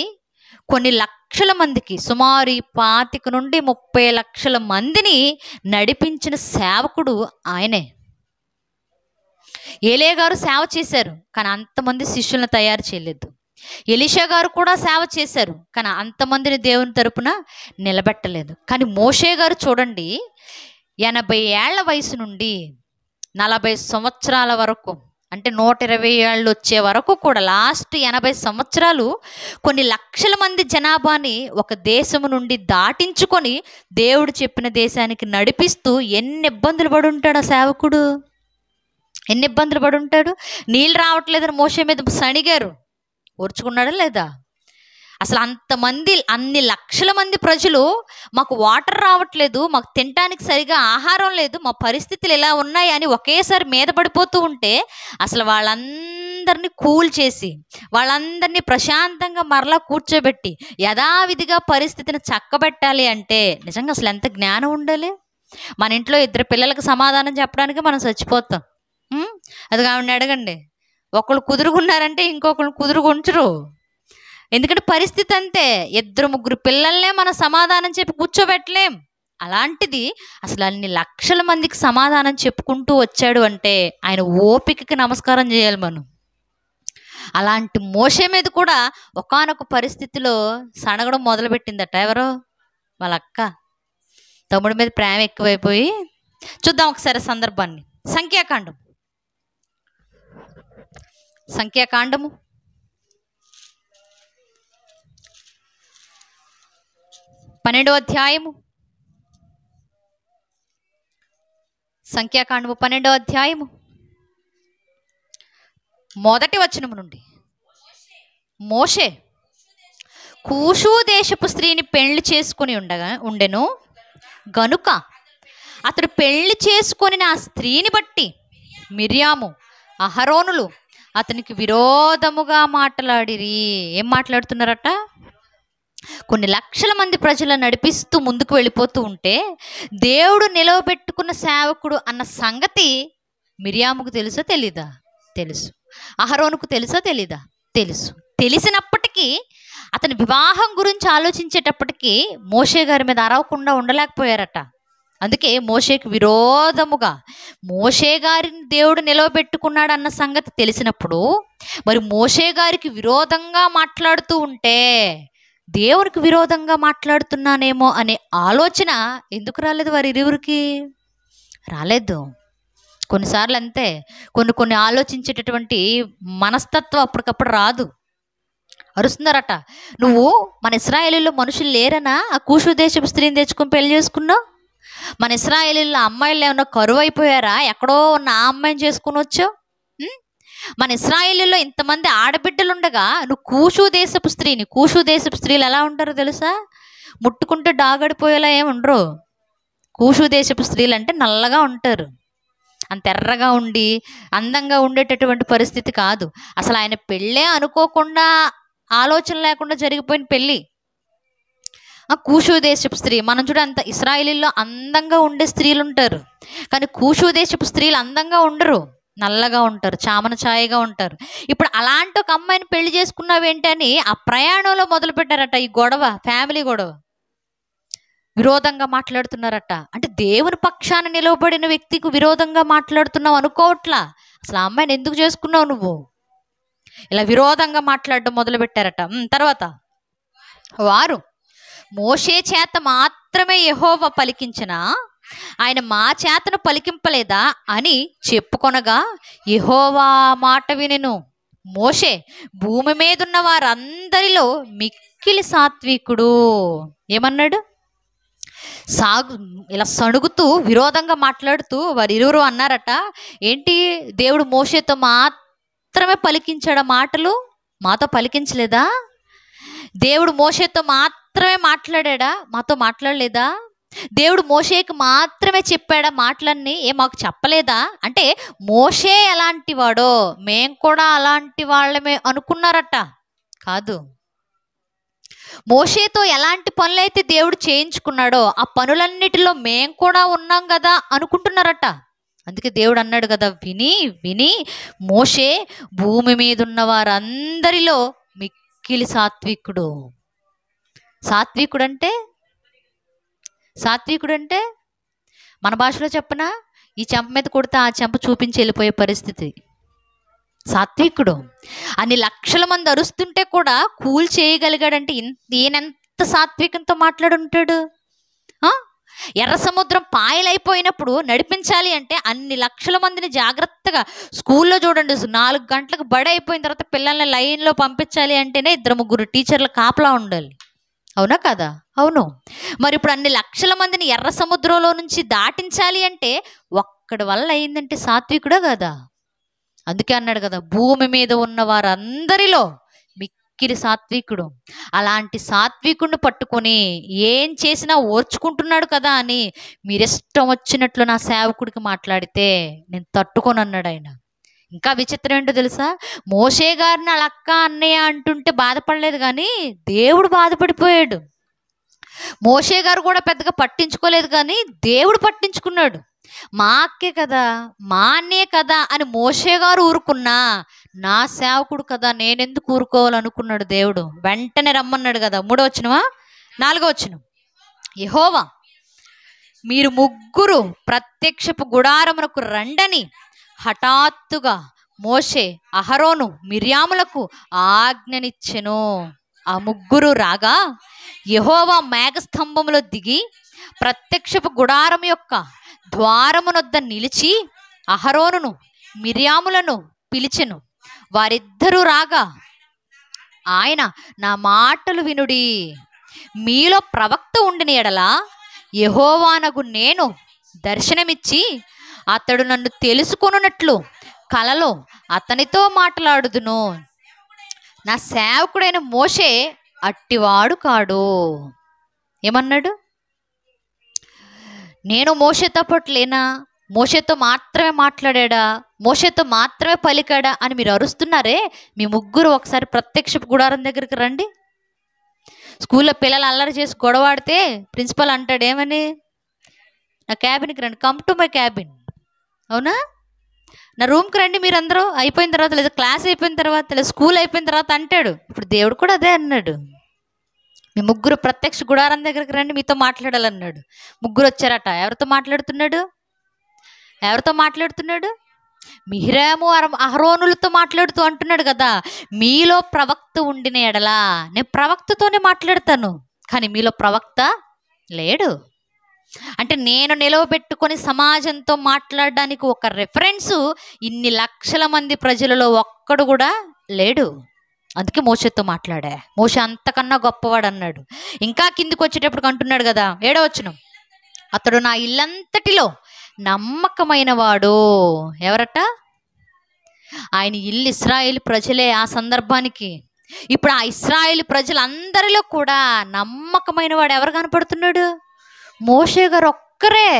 కొన్ని లక్షల మందికి, సుమారు 25 నుండి 30 లక్షల మందిని నడిపించిన సేవకుడు ఆయనే. ఏలియా గారు సేవ చేశారు, కానీ అంతమంది శిష్యులను తయారు చేయలేదు. ఎలీషా గారు కూడా సేవ చేశారు, కానీ అంతమందిని దేవుని తరపున నిలబెట్టలేదు. కానీ మోషే గారు చూడండి, 80 ఏళ్ల వయసు నుండి 40 సంవత్సరాల వరకు, అంటే 120 ఏళ్ళు వచ్చే వరకు కూడా, లాస్ట్ 80 సంవత్సరాలు కొన్ని లక్షల మంది జనాభాని ఒక దేశము నుండి దాటించుకొని దేవుడు చెప్పిన దేశానికి నడిపిస్తూ ఎన్ని ఇబ్బందులు పడి ఉంటాడు ఆ సేవకుడు, ఎన్ని ఇబ్బందులు పడి ఉంటాడు. నీళ్ళు రావట్లేదని మోషే మీద సణిగారు, ఓర్చుకున్నాడా లేదా? అసలు అంతమంది, అన్ని లక్షల మంది ప్రజలు మాకు వాటర్ రావట్లేదు, మాకు తినడానికి సరిగా ఆహారం లేదు, మా పరిస్థితులు ఎలా ఉన్నాయి అని ఒకేసారి మీద పడిపోతూ ఉంటే అసలు వాళ్ళందరినీ కూల్ చేసి, వాళ్ళందరినీ ప్రశాంతంగా మరలా కూర్చోబెట్టి యథావిధిగా పరిస్థితిని చక్కబెట్టాలి అంటే నిజంగా అసలు ఎంత జ్ఞానం ఉండాలి. మన ఇంట్లో 2 పిల్లలకు సమాధానం చెప్పడానికి మనం చచ్చిపోతాం. అది కావండి, అడగండి. ఒకళ్ళు కుదురుగున్నారంటే ఇంకొకళ్ళు కుదురుగుంచరు. ఎందుకంటే పరిస్థితి అంతే. 2-3 పిల్లల్నే మనం సమాధానం చెప్పి కూర్చోబెట్టలేం. అలాంటిది అసలు అన్ని లక్షల మందికి సమాధానం చెప్పుకుంటూ వచ్చాడు అంటే ఆయన ఓపికకి నమస్కారం చేయాలి మనం. అలాంటి మోషే మీద కూడా ఒకానొక పరిస్థితిలో సనగడం మొదలుపెట్టిందట. ఎవరో వాళ్ళ అక్క. తమ్ముడి మీద ప్రేమ ఎక్కువైపోయి. చూద్దాం ఒకసారి సందర్భాన్ని. సంఖ్యాకాండము 12వ అధ్యాయము. సంఖ్యాకాండము 12వ అధ్యాయము మొదటి వచనము నుండి. మోషే కూషు దేశపు స్త్రీని పెళ్లి చేసుకుని ఉండెను గనుక అతడు పెళ్లి చేసుకొని ఆ స్త్రీని బట్టి మిర్యాము అహరోనులు అతనికి విరోధముగా మాట్లాడిరి. ఏం మాట్లాడుతున్నారట? కొన్ని లక్షల మంది ప్రజలను నడిపిస్తూ ముందుకు వెళ్ళిపోతూ ఉంటే దేవుడు నిలవబెట్టుకున్న సేవకుడు అన్న సంగతి మిర్యాముకు తెలుసా తెలీదా? తెలుసు. అహరోనుకు తెలుసా తెలీదా? తెలుసు. తెలిసినప్పటికీ అతని వివాహం గురించి ఆలోచించేటప్పటికీ మోషే గారి మీద అరవకుండా ఉండలేకపోయారట. అందుకే మోషేకి విరోధముగా, మోషే గారిని దేవుడు నిలవబెట్టుకున్నాడు అన్న సంగతి తెలిసినప్పుడు మరి మోషే గారికి విరోధంగా మాట్లాడుతూ ఉంటే దేవునికి విరోధంగా మాట్లాడుతున్నానేమో అనే ఆలోచన ఎందుకు రాలేదు వారి ఇరువురికి? రాలేదు. కొన్నిసార్లు అంతే, కొన్ని ఆలోచించేటటువంటి మనస్తత్వం అప్పటికప్పుడు రాదు. అరుస్తున్నారట, నువ్వు మన ఇశ్రాయేలీలో మనుషులు లేరనా ఆ కూషు దేశపు స్త్రీని తెచ్చుకొని పెళ్లి చేసుకున్నావు? మన ఇశ్రాయేలీలో అమ్మాయిలు ఏమన్నా కరువు అయిపోయారా? ఎక్కడో ఉన్న ఆ అమ్మాయిని చేసుకుని వచ్చావు? మన ఇశ్రాయేలీలో ఇంతమంది ఆడబిడ్డలు ఉండగా నువ్వు కూషు దేశపు స్త్రీలు ఎలా ఉంటారో తెలుసా? ముట్టుకుంటే డాగడిపోయేలా ఏమి ఉండరు. కూషు దేశపు స్త్రీలు అంటే నల్లగా ఉంటారు, అంత ఎర్రగా ఉండి అందంగా ఉండేటటువంటి పరిస్థితి కాదు. అసలు ఆయన పెళ్ళే అనుకోకుండా, ఆలోచన లేకుండా జరిగిపోయిన పెళ్ళి. కూషు దేశపు స్త్రీ. మనం చూడ అంత ఇశ్రాయేలీల్లో అందంగా ఉండే స్త్రీలు ఉంటారు, కానీ కూషు దేశపు స్త్రీలు అందంగా ఉండరు. నల్లగా ఉంటారు, చామన ఛాయగా ఉంటారు. ఇప్పుడు అలాంటి ఒక అమ్మాయిని పెళ్లి చేసుకున్నావేంటని ఆ ప్రయాణంలో మొదలు పెట్టారట ఈ గొడవ, ఫ్యామిలీ గొడవ. విరోధంగా మాట్లాడుతున్నారట. అంటే దేవుని పక్షాన నిలవబడిన వ్యక్తికి విరోధంగా మాట్లాడుతున్నావు అనుకోవట్లా. అసలు ఆ అమ్మాయిని ఎందుకు చేసుకున్నావు నువ్వు? ఇలా విరోధంగా మాట్లాడడం మొదలు పెట్టారట. తర్వాత వారు మోషే చేత మాత్రమే యెహోవా పలికించిన ఆయన మా చేతను పలికింపలేదా అని చెప్పుకొనగా యెహోవా మాట వినెను. మోషే భూమి మీద ఉన్న వారందరిలో మిక్కిలి సాత్వికుడు. ఏమన్నాడు? ఇలా సణుగుతూ విరోధంగా మాట్లాడుతూ వారు ఇరువురు అన్నారట, ఏంటి దేవుడు మోషేతో మాత్రమే పలికించాడా మాటలు, మాతో పలికించలేదా? దేవుడు మోషేతో మాత్రమే మాట్లాడా, మాతో మాట్లాడలేదా? దేవుడు మోషేకి మాత్రమే చెప్పాడా మాటలన్నీ, మాకు చెప్పలేదా? అంటే మోషే ఎలాంటి వాడో మేం కూడా అలాంటి వాళ్ళమే అనుకున్నారట. కాదు, మోషేతో ఎలాంటి పనులైతే దేవుడు చేయించుకున్నాడో ఆ పనులన్నిటిలో మేం కూడా ఉన్నాం కదా అనుకుంటున్నారట. అందుకే దేవుడు అన్నాడు కదా, విని విని మోషే భూమి మీద ఉన్న వారందరిలో మిక్కిలి సాత్వికుడు. సాత్వికుడు అంటే మన భాషలో చెప్పనా, ఈ చెంప మీద కొడితే ఆ చెంప చూపించి వెళ్ళిపోయే పరిస్థితి. సాత్వికుడు. అన్ని లక్షల మంది అరుస్తుంటే కూడా కూల్ చేయగలిగాడంటే ఈయనెంత సాత్వికంతో మాట్లాడుంటాడు. ఎర్ర సముద్రం పాయలైపోయినప్పుడు నడిపించాలి అంటే అన్ని లక్షల మందిని జాగ్రత్తగా, స్కూల్లో చూడండి 4 గంటలకు బడి అయిపోయిన తర్వాత పిల్లల్ని లైన్లో పంపించాలి అంటేనే 2-3 టీచర్లు కాపలా ఉండాలి. అవునా కదా? అవును. మరి ఇప్పుడు అన్ని లక్షల మందిని ఎర్ర సముద్రంలో నుంచి దాటించాలి అంటే ఒక్కడి వల్ల అయిందంటే సాత్వికుడా కదా? అందుకే అన్నాడు కదా, భూమి మీద ఉన్న వారందరిలో మిక్కిలి సాత్వికుడు. అలాంటి సాత్వికుడిని పట్టుకొని ఏం చేసినా ఓర్చుకుంటున్నాడు కదా అని మీరిష్టం వచ్చినట్లు నా సేవకుడికి మాట్లాడితే నేను తట్టుకొని అన్నాడు ఆయన. ఇంకా విచిత్రం ఏంటో తెలుసా, మోషే గారిని వాళ్ళ అక్క అన్నయ్య అంటుంటే బాధపడలేదు, కానీ దేవుడు బాధపడిపోయాడు. మోషే గారు కూడా పెద్దగా పట్టించుకోలేదు, కానీ దేవుడు పట్టించుకున్నాడు. మా అక్కే కదా, మా అన్నయ్య కదా అని మోషే గారు ఊరుకున్నా, నా సేవకుడు కదా నేనెందుకు ఊరుకోవాలనుకున్నాడు దేవుడు. వెంటనే రమ్మన్నాడు కదా. 3వ వచనమా 4వ వచనం, యెహోవా మీరు ముగ్గురు ప్రత్యక్షపు గుడారమునకు రండని హఠాత్తుగా మోషే, అహరోను, మిర్యాములకు ఆజ్ఞనిచ్చెను. ఆ ముగ్గురు రాగా యెహోవా మేఘస్తంభములో దిగి ప్రత్యక్షపు గుడారం యొక్క ద్వారమునొద్ద నిలిచి అహరోనును మిర్యాములను పిలిచెను. వారిద్దరూ రాగా ఆయన, నా మాటలు వినుడి, మీలో ప్రవక్త ఉండిన ఎడల యెహోవానగు నేను దర్శనమిచ్చి అతడు నన్ను తెలుసుకొనున్నట్లు కలలో అతనితో మాట్లాడుదును. నా సేవకుడైన మోషే అట్టివాడు కాడు. ఏమన్నాడు? నేను మోషేతో పాటు లేనా? మోషేతో మాత్రమే మాట్లాడా? మోషేతో మాత్రమే పలికాడా అని మీరు అరుస్తున్నారే, మీ ముగ్గురు ఒకసారి ప్రత్యక్ష గుడారం దగ్గరికి రండి. స్కూల్లో పిల్లలు అల్లరి చేసి గొడవాడితే ప్రిన్సిపల్ అంటాడు ఏమని, నా క్యాబిన్కి రండి, కమ్ టు మై క్యాబిన్. అవునా? నా రూమ్కి రండి మీరందరూ, అయిపోయిన తర్వాత, లేదా క్లాస్ అయిపోయిన తర్వాత, లేదా స్కూల్ అయిపోయిన తర్వాత అంటాడు. ఇప్పుడు దేవుడు కూడా అదే అన్నాడు, మీ ముగ్గురు ప్రత్యక్ష గుడారం దగ్గరికి రండి, మీతో మాట్లాడాలన్నాడు. ముగ్గురు వచ్చారట. ఎవరితో మాట్లాడుతున్నాడు? మిర్యాము అహరోనులతో మాట్లాడుతూ అంటున్నాడు కదా, మీలో ప్రవక్త ఉండిన ఎడలా నేను ప్రవక్తతోనే మాట్లాడతాను, కానీ మీలో ప్రవక్త లేడు. అంటే నేను నిలవబెట్టుకొని సమాజంతో మాట్లాడడానికి ఒక రెఫరెన్సు ఇన్ని లక్షల మంది ప్రజలలో ఒక్కడు కూడా లేడు. అందుకే మోషేతో మాట్లాడా. మోషే అంతకన్నా గొప్పవాడు అన్నాడు. ఇంకా కిందికి వచ్చేటప్పుడు అంటున్నాడు కదా, 7వ వచనం, అతడు నా ఇల్లంతటిలో నమ్మకమైన వాడు. ఎవరట? ఆయన ఇల్లు ఇశ్రాయేలు ప్రజలే ఆ సందర్భానికి. ఇప్పుడు ఆ ఇశ్రాయేలు ప్రజలందరిలో కూడా నమ్మకమైన వాడు ఎవరు కనపడుతున్నాడు? మోషే గారు ఒక్కరే.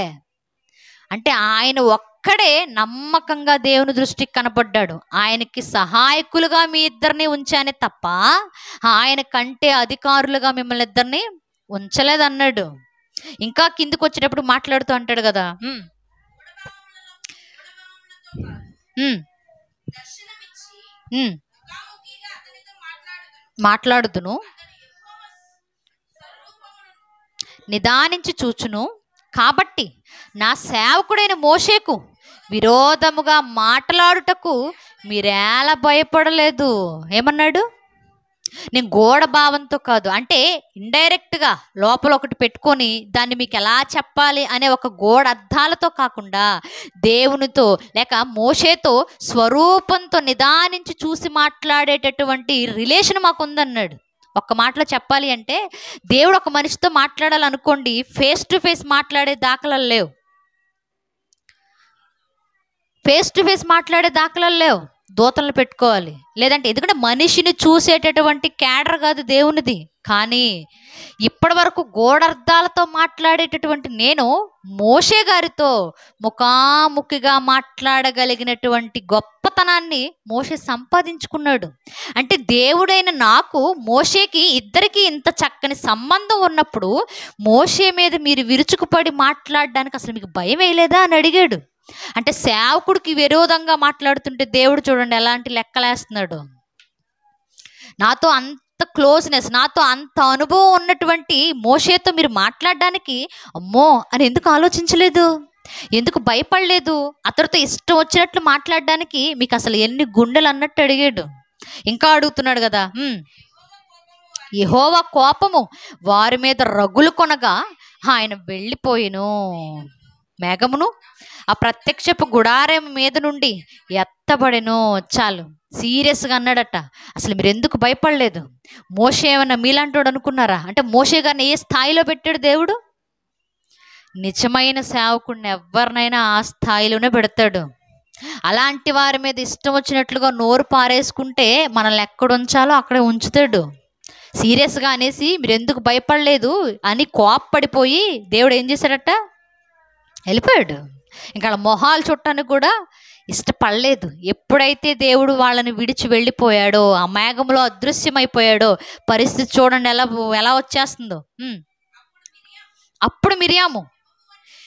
అంటే ఆయన ఒక్కడే నమ్మకంగా దేవుని దృష్టికి కనపడ్డాడు. ఆయనకి సహాయకులుగా మీ ఇద్దరిని ఉంచానే తప్ప ఆయన కంటే అధికారులుగా మిమ్మల్ని ఇద్దరిని ఉంచలేదన్నాడు. ఇంకా కిందికి వచ్చేటప్పుడు మాట్లాడుతూ అంటాడు కదా, ఉమ్, ఉమ్, మాట్లాడుదును, నిదానించి చూచును. కాబట్టి నా సేవకుడైన మోషేకు విరోధముగా మాట్లాడుటకు మీరేలా భయపడలేదు? ఏమన్నాడు? నేను గూఢ భావంతో కాదు, అంటే ఇండైరెక్ట్గా లోపల ఒకటి పెట్టుకొని దాన్ని మీకు ఎలా చెప్పాలి అనే ఒక గూఢ అర్థాలతో కాకుండా దేవునితో లేక మోషేతో స్వరూపంతో నిదానించి చూసి మాట్లాడేటటువంటి రిలేషన్ మాకు ఉందన్నాడు. ఒక్క మాటలో చెప్పాలి అంటే దేవుడు ఒక మనిషితో మాట్లాడాలనుకోండి, ఫేస్ టు ఫేస్ మాట్లాడే దాఖలాలు లేవు. ఫేస్ టు ఫేస్ మాట్లాడే దాఖలాలు లేవు, దూతలను పెట్టుకోవాలి. లేదంటే ఎందుకంటే మనిషిని చూసేటటువంటి క్యాడర్ కాదు దేవునిది. కానీ ఇప్పటి వరకు గూఢార్థాలతో మాట్లాడేటటువంటి నేను మోషే గారితో ముఖాముఖిగా మాట్లాడగలిగినటువంటి గొప్పతనాన్ని మోషే సంపాదించుకున్నాడు. అంటే దేవుడైన నాకు మోషేకి ఇద్దరికి ఇంత చక్కని సంబంధం ఉన్నప్పుడు మోషే మీద మీరు విరుచుకుపడి మాట్లాడడానికి అసలు మీకు భయం వేయలేదా అని అడిగాడు. అంటే సేవకుడికి విరోధంగా మాట్లాడుతుంటే దేవుడు చూడండి ఎలాంటి లెక్కలేస్తున్నాడు. నాతో అంత క్లోజ్నెస్, నాతో అంత అనుభవం ఉన్నటువంటి మోషేతో మీరు మాట్లాడడానికి అమ్మో అని ఎందుకు ఆలోచించలేదు? ఎందుకు భయపడలేదు? అతడితో ఇష్టం వచ్చినట్లు మాట్లాడడానికి మీకు అసలు ఎన్ని గుండెలు అన్నట్టు అడిగాడు. ఇంకా అడుగుతున్నాడు కదా, యెహోవా కోపము వారి మీద రగులు కొనగా ఆయన వెళ్ళిపోయిను, మేఘమును ఆ ప్రత్యక్షపు గుడారం మీద నుండి ఎత్తబడెను. చాలు, సీరియస్గా అన్నాడట. అసలు మీరు ఎందుకు భయపడలేదు? మోషే ఏమన్నా మీలాంటోడు అనుకున్నారా? అంటే మోషే గారిని ఏ స్థాయిలో పెట్టాడు దేవుడు? నిజమైన సేవకుడిని ఎవరినైనా ఆ స్థాయిలోనే పెడతాడు. అలాంటి వారి మీద ఇష్టం వచ్చినట్లుగా నోరు పారేసుకుంటే మనల్ని ఎక్కడ ఉంచాలో అక్కడే ఉంచుతాడు. సీరియస్గా అనేసి మీరు ఎందుకు భయపడలేదు అని కోప్పడిపోయి దేవుడు ఏం చేశాడట? వెళ్ళిపోయాడు. ఇంకా మొహాలు చుట్టానికి కూడా ఇష్టపడలేదు. ఎప్పుడైతే దేవుడు వాళ్ళని విడిచి వెళ్ళిపోయాడో, ఆ మేఘంలో అదృశ్యమైపోయాడో, పరిస్థితి చూడండి ఎలా వచ్చేస్తుందో. అప్పుడు మిరియాము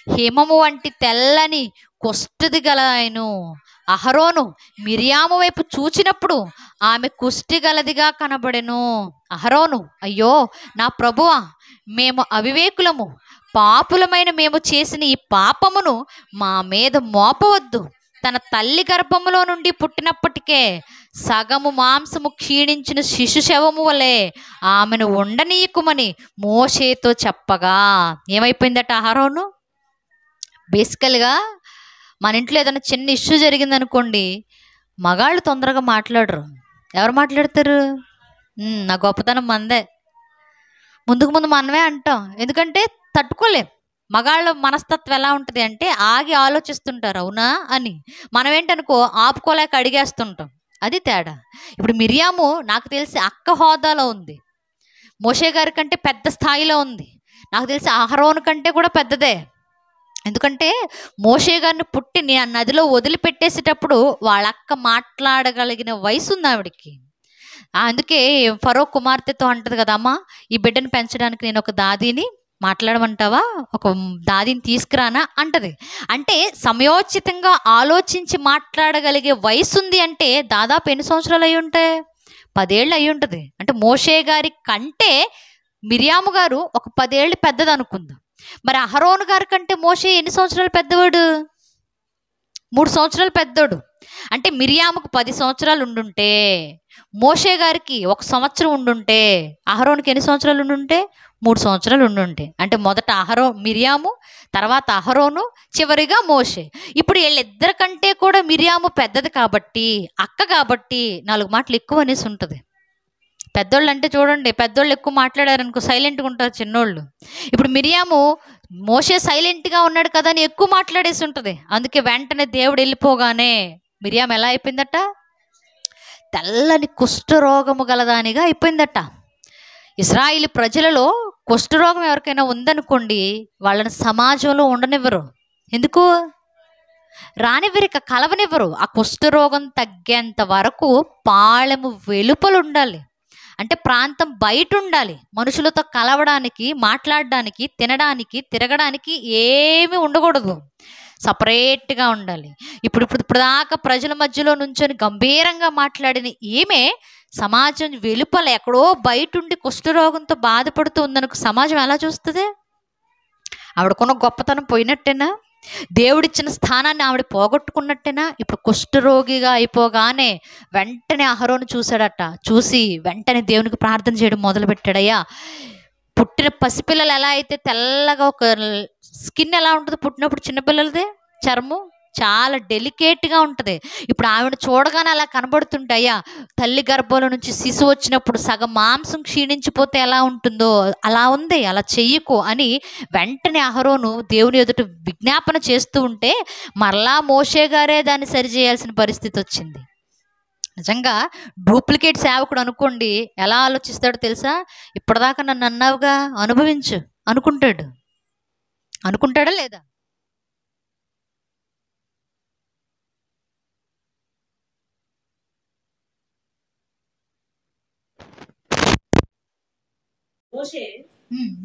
హిమము వంటి తెల్లని కుష్ఠది గల ఆయను అహరోను మిరియాము వైపు చూచినప్పుడు ఆమె కుష్టి గలదిగా కనబడెను. అహరోను, అయ్యో నా ప్రభువా, మేము అవివేకులము, పాపులమైన మేము చేసిన ఈ పాపమును మా మీద మోపవద్దు. తన తల్లి గర్భములో నుండి పుట్టినప్పటికే సగము మాంసము క్షీణించిన శిశు శవము వలె ఆమెను ఉండనీయకుమని మోషేతో చెప్పగా ఏమైపోయిందట అహరోను? బేసికల్గా మన ఇంట్లో ఏదైనా చిన్న ఇష్యూ జరిగిందనుకోండి, మగాళ్ళు తొందరగా మాట్లాడరు. ఎవరు మాట్లాడతారు? నా గొప్పతనం మందే. ముందు మనమే అంటాం, ఎందుకంటే తట్టుకోలేం. మగాళ్ళ మనస్తత్వం ఎలా ఉంటుంది అంటే ఆగి ఆలోచిస్తుంటారు అవునా అని. మనం ఏంటనుకో ఆపుకోలేక అడిగేస్తుంటాం. అది తేడా. ఇప్పుడు మిరియాము నాకు తెలిసి అక్క హోదాలో ఉంది, మోషే గారి కంటే పెద్ద స్థాయిలో ఉంది. నాకు తెలిసి అహరోను కంటే కూడా పెద్దదే. ఎందుకంటే మోషే గారిని పుట్టి నదిలో వదిలిపెట్టేసేటప్పుడు వాళ్ళ అక్క మాట్లాడగలిగిన వయసు ఉంది ఆవిడికి. అందుకే ఫరో కుమార్తెతో అంటది కదా, అమ్మ ఈ బిడ్డను పెంచడానికి నేను ఒక దాదిని మాట్లాడమంటావా, ఒక దాదిని తీసుకురానా అంటది. అంటే సమయోచితంగా ఆలోచించి మాట్లాడగలిగే వయసు ఉంది. అంటే దాదాపు ఎన్ని సంవత్సరాలు అయి ఉంటాయి? 10 ఏళ్ళు అయి ఉంటుంది. అంటే మోషే గారి కంటే మిరియాము గారు ఒక 10 ఏళ్ళు పెద్దది అనుకుందాం. మరి అహరోను గారి కంటే మోషే ఎన్ని సంవత్సరాలు పెద్దవాడు? 3 సంవత్సరాలు పెద్దోడు. అంటే మిరియాముకు 10 సంవత్సరాలు ఉండుంటే, మోషే గారికి 1 సంవత్సరం ఉండుంటే, అహరోనుకి ఎన్ని సంవత్సరాలు ఉండుంటే? 3 సంవత్సరాలు ఉండుంటే. అంటే మొదట మిరియాము, తర్వాత అహరోను, చివరిగా మోషే. ఇప్పుడు వీళ్ళిద్దరి కంటే కూడా మిరియాము పెద్దది కాబట్టి, అక్క కాబట్టి 4 మాటలు ఎక్కువ అనేసి ఉంటుంది. పెద్దోళ్ళు అంటే చూడండి, పెద్దోళ్ళు ఎక్కువ మాట్లాడారనుకో సైలెంట్గా ఉంటారు చిన్నోళ్ళు. ఇప్పుడు మిరియాము మోషే సైలెంట్గా ఉన్నాడు కదా అని ఎక్కువ మాట్లాడేసి ఉంటుంది. అందుకే వెంటనే దేవుడు వెళ్ళిపోగానే మిరియాము ఎలా అయిపోయిందట? తెల్లని కుష్ఠరోగము గలదానిగా అయిపోయిందట. ఇశ్రాయేలు ప్రజలలో కుష్ఠరోగం ఎవరికైనా ఉందనుకోండి, వాళ్ళని సమాజంలో ఉండనివ్వరు. ఎందుకు రానివ్వరు, ఇక కలవనివ్వరు. ఆ కుష్ఠరోగం తగ్గేంత వరకు పాళెము వెలుపలు ఉండాలి. అంటే ప్రాంతం బయట ఉండాలి. మనుషులతో కలవడానికి, మాట్లాడడానికి, తినడానికి, తిరగడానికి ఏమీ ఉండకూడదు. సపరేట్గా ఉండాలి. ఇప్పుడు దాకా ప్రజల మధ్యలో నుంచొని గంభీరంగా మాట్లాడిన ఈమె సమాజం వెలుపల ఎక్కడో బయట ఉండి కుష్ఠరోగంతో బాధపడుతూ ఉందనుకో సమాజం ఎలా చూస్తుంది? ఆవిడకున్న గొప్పతనం పోయినట్టేనా? దేవుడిచ్చిన స్థానాన్ని ఆవిడ పోగొట్టుకున్నట్టేనా? ఇప్పుడు కుష్ఠరోగిగా అయిపోగానే వెంటనే అహరోను చూశాడట. చూసి వెంటనే దేవునికి ప్రార్థన చేయడం మొదలుపెట్టాడయ్యా. పుట్టిన పసిపిల్లలు ఎలా అయితే తెల్లగా ఒక స్కిన్ ఎలా ఉంటుంది పుట్టినప్పుడు చిన్నపిల్లలదే చర్మం చాలా డెలికేట్గా ఉంటుంది. ఇప్పుడు ఆవిడ చూడగానే అలా కనబడుతుంటాయా, తల్లి గర్భంలో నుంచి శిశువు వచ్చినప్పుడు సగం మాంసం క్షీణించిపోతే ఎలా ఉంటుందో అలా ఉంది, అలా చెయ్యకు అని వెంటనే అహరోను దేవుని ఎదుట విజ్ఞాపన చేస్తూ ఉంటే మరలా మోషే గారే దాన్ని సరిచేయాల్సిన పరిస్థితి వచ్చింది. నిజంగా డూప్లికేట్ సేవకుడు అనుకోండి ఎలా ఆలోచిస్తాడో తెలుసా? ఇప్పటిదాకా నన్ను అన్నావుగా అనుభవించు అనుకుంటాడా లేదా?